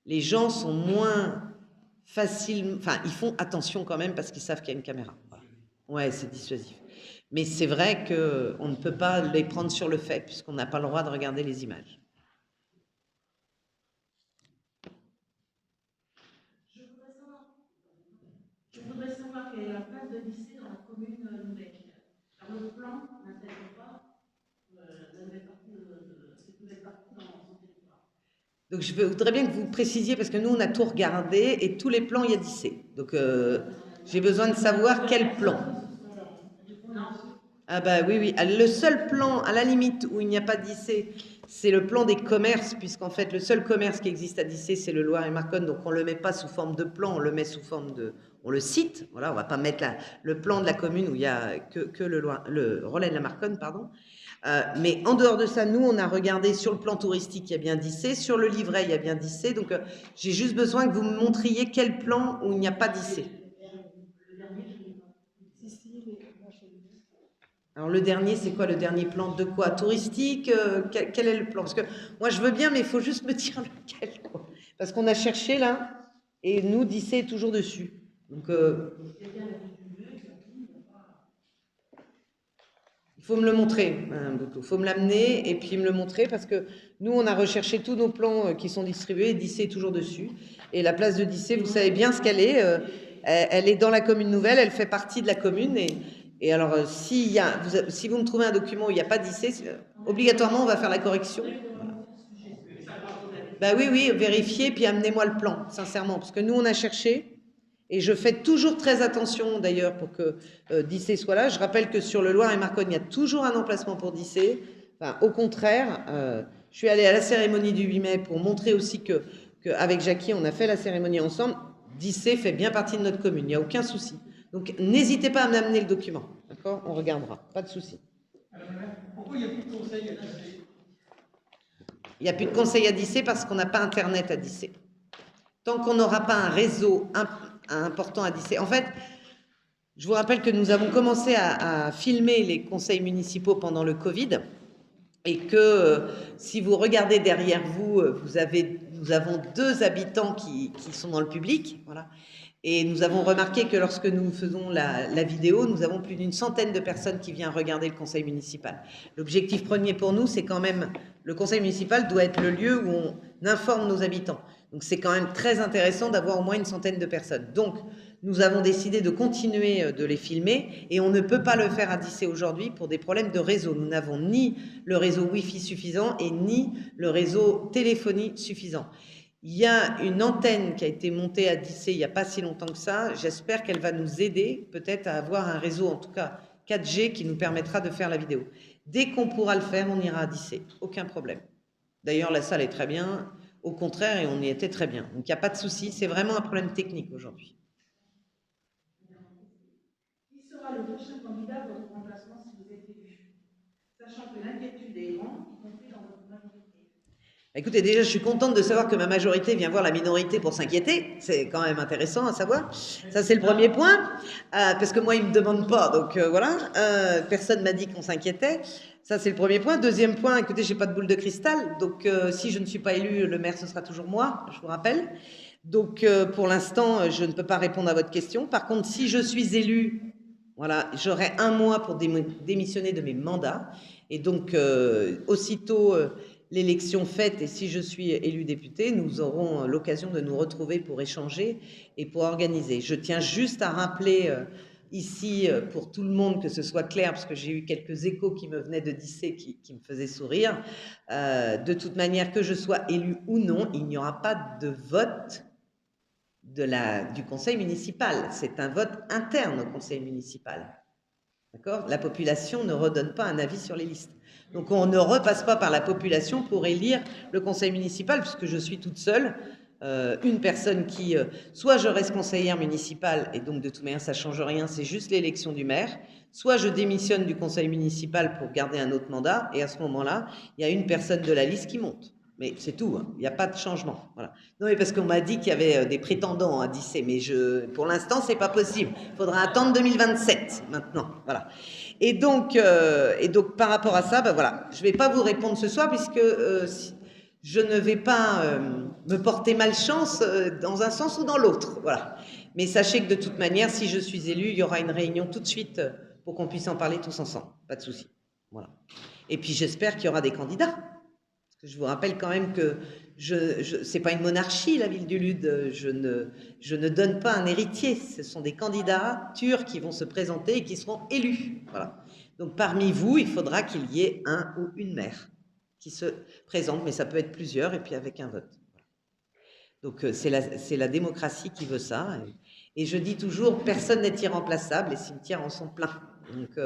les gens sont moins faciles, enfin ils font attention quand même parce qu'ils savent qu'il y a une caméra. Voilà. Ouais, c'est dissuasif. Mais c'est vrai qu'on ne peut pas les prendre sur le fait puisqu'on n'a pas le droit de regarder les images. Je voudrais savoir quelle est la place de lycée dans la commune nouvelle. Alors, le plan n'intègre pas la nouvelle partie cette nouvelle partie dans son territoire. Donc je voudrais bien que vous précisiez, parce que nous on a tout regardé et tous les plans il y a lycée. Donc j'ai besoin de savoir quel plan. Ah bah oui, oui. Le seul plan, à la limite, où il n'y a pas d'IC, c'est le plan des commerces, puisqu'en fait, le seul commerce qui existe à d'IC, c'est le Loir-et-Marconne, donc on ne le met pas sous forme de plan, on le met sous forme de... On le cite, voilà, on ne va pas mettre le plan de la commune où il n'y a que le relais de la Marconne, pardon. Mais en dehors de ça, nous, on a regardé sur le plan touristique, il y a bien d'IC, sur le livret, il y a bien d'IC, donc j'ai juste besoin que vous me montriez quel plan où il n'y a pas d'IC. Alors le dernier, c'est quoi le dernier plan de quoi? Touristique? Quel est le plan? Parce que moi je veux bien, mais il faut juste me dire lequel, quoi. Parce qu'on a cherché là, et nous, d'IC est toujours dessus. Donc il faut me le montrer, il faut me l'amener et puis me le montrer parce que nous, on a recherché tous nos plans qui sont distribués et d'IC est toujours dessus. Et la place de d'IC, vous savez bien ce qu'elle est. Elle est dans la commune nouvelle, elle fait partie de la commune et alors, si vous me trouvez un document où il n'y a pas d'IC, obligatoirement, on va faire la correction. Voilà. Bah oui, oui, vérifiez, puis amenez-moi le plan, sincèrement, parce que nous, on a cherché, et je fais toujours très attention, d'ailleurs, pour que d'IC soit là. Je rappelle que sur le Loir-et-Marconne, il y a toujours un emplacement pour d'IC. Enfin, au contraire, je suis allée à la cérémonie du 8 mai pour montrer aussi qu'avec Jackie, on a fait la cérémonie ensemble. d'IC fait bien partie de notre commune, il n'y a aucun souci. Donc, n'hésitez pas à m'amener le document, d'accord? On regardera, pas de souci. Pourquoi il n'y a plus de conseil à d'IC? Il n'y a plus de conseil à d'IC parce qu'on n'a pas Internet à d'IC. Tant qu'on n'aura pas un réseau important à d'IC. En fait, je vous rappelle que nous avons commencé à filmer les conseils municipaux pendant le Covid. et que si vous regardez derrière vous, nous avons 2 habitants qui sont dans le public, voilà. Et nous avons remarqué que lorsque nous faisons la vidéo, nous avons plus d'une centaine de personnes qui viennent regarder le conseil municipal. L'objectif premier pour nous, c'est quand même, le conseil municipal doit être le lieu où on informe nos habitants. Donc c'est quand même très intéressant d'avoir au moins une centaine de personnes. Donc nous avons décidé de continuer de les filmer et on ne peut pas le faire à Dissé aujourd'hui pour des problèmes de réseau. Nous n'avons ni le réseau Wi-Fi suffisant et ni le réseau téléphonie suffisant. Il y a une antenne qui a été montée à Dissé il n'y a pas si longtemps que ça. J'espère qu'elle va nous aider peut-être à avoir un réseau, en tout cas 4G, qui nous permettra de faire la vidéo. Dès qu'on pourra le faire, on ira à Dissé. Aucun problème. D'ailleurs, la salle est très bien. Au contraire, et on y était très bien. Donc, il n'y a pas de souci. C'est vraiment un problème technique aujourd'hui. Qui sera le prochain candidat pour votre remplacement si vous êtes élu? Sachant que l'inquiétude est grande, y compris dans votre majorité. Écoutez, déjà, je suis contente de savoir que ma majorité vient voir la minorité pour s'inquiéter. C'est quand même intéressant à savoir. Ça, c'est le premier point. Parce que moi, ils ne me demandent pas. Donc, voilà. Personne ne m'a dit qu'on s'inquiétait. Ça, c'est le premier point. Deuxième point, écoutez, j'ai pas de boule de cristal. Donc, si je ne suis pas élue, le maire, ce sera toujours moi, je vous rappelle. Donc, pour l'instant, je ne peux pas répondre à votre question. Par contre, si je suis élue, voilà, j'aurai 1 mois pour démissionner de mes mandats. Et donc, aussitôt l'élection faite, et si je suis élue députée, nous aurons l'occasion de nous retrouver pour échanger et pour organiser. Je tiens juste à rappeler ici, pour tout le monde, que ce soit clair, parce que j'ai eu quelques échos qui me venaient de Dissé qui me faisaient sourire. De toute manière, que je sois élue ou non, il n'y aura pas de vote du conseil municipal. C'est un vote interne au conseil municipal. D'accord ? La population ne redonne pas un avis sur les listes. Donc on ne repasse pas par la population pour élire le conseil municipal, puisque je suis toute seule, une personne qui, soit je reste conseillère municipale, et donc de toute manière ça ne change rien, c'est juste l'élection du maire, soit je démissionne du conseil municipal pour garder un autre mandat, et à ce moment-là, il y a une personne de la liste qui monte. Mais c'est tout, hein. Il n'y a pas de changement. Voilà. Non, mais parce qu'on m'a dit qu'il y avait des prétendants à Dissé, mais pour l'instant, c'est pas possible. Il faudra attendre 2027 maintenant. Voilà. Et donc, par rapport à ça, ben voilà, je ne vais pas vous répondre ce soir puisque je ne vais pas me porter malchance dans un sens ou dans l'autre. Voilà. Mais sachez que de toute manière, si je suis élue, il y aura une réunion tout de suite pour qu'on puisse en parler tous ensemble. Pas de souci. Voilà. Et puis j'espère qu'il y aura des candidats. Je vous rappelle quand même que c'est pas une monarchie, la ville du Lude. Je ne donne pas un héritier. Ce sont des candidats turcs qui vont se présenter et qui seront élus. Voilà. Donc parmi vous, il faudra qu'il y ait un ou une maire qui se présente, mais ça peut être plusieurs, et puis avec un vote. Donc c'est la démocratie qui veut ça. Et je dis toujours, personne n'est irremplaçable, les cimetières en sont pleins. Donc,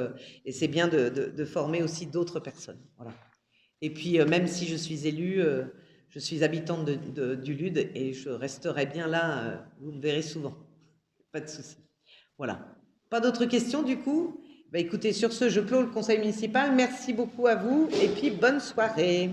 et c'est bien de former aussi d'autres personnes. Voilà. Et puis, même si je suis élue, je suis habitante du Lude et je resterai bien là, vous me verrez souvent. Pas de souci. Voilà. Pas d'autres questions du coup ? Bah, écoutez, sur ce, je clôt le conseil municipal. Merci beaucoup à vous et puis bonne soirée.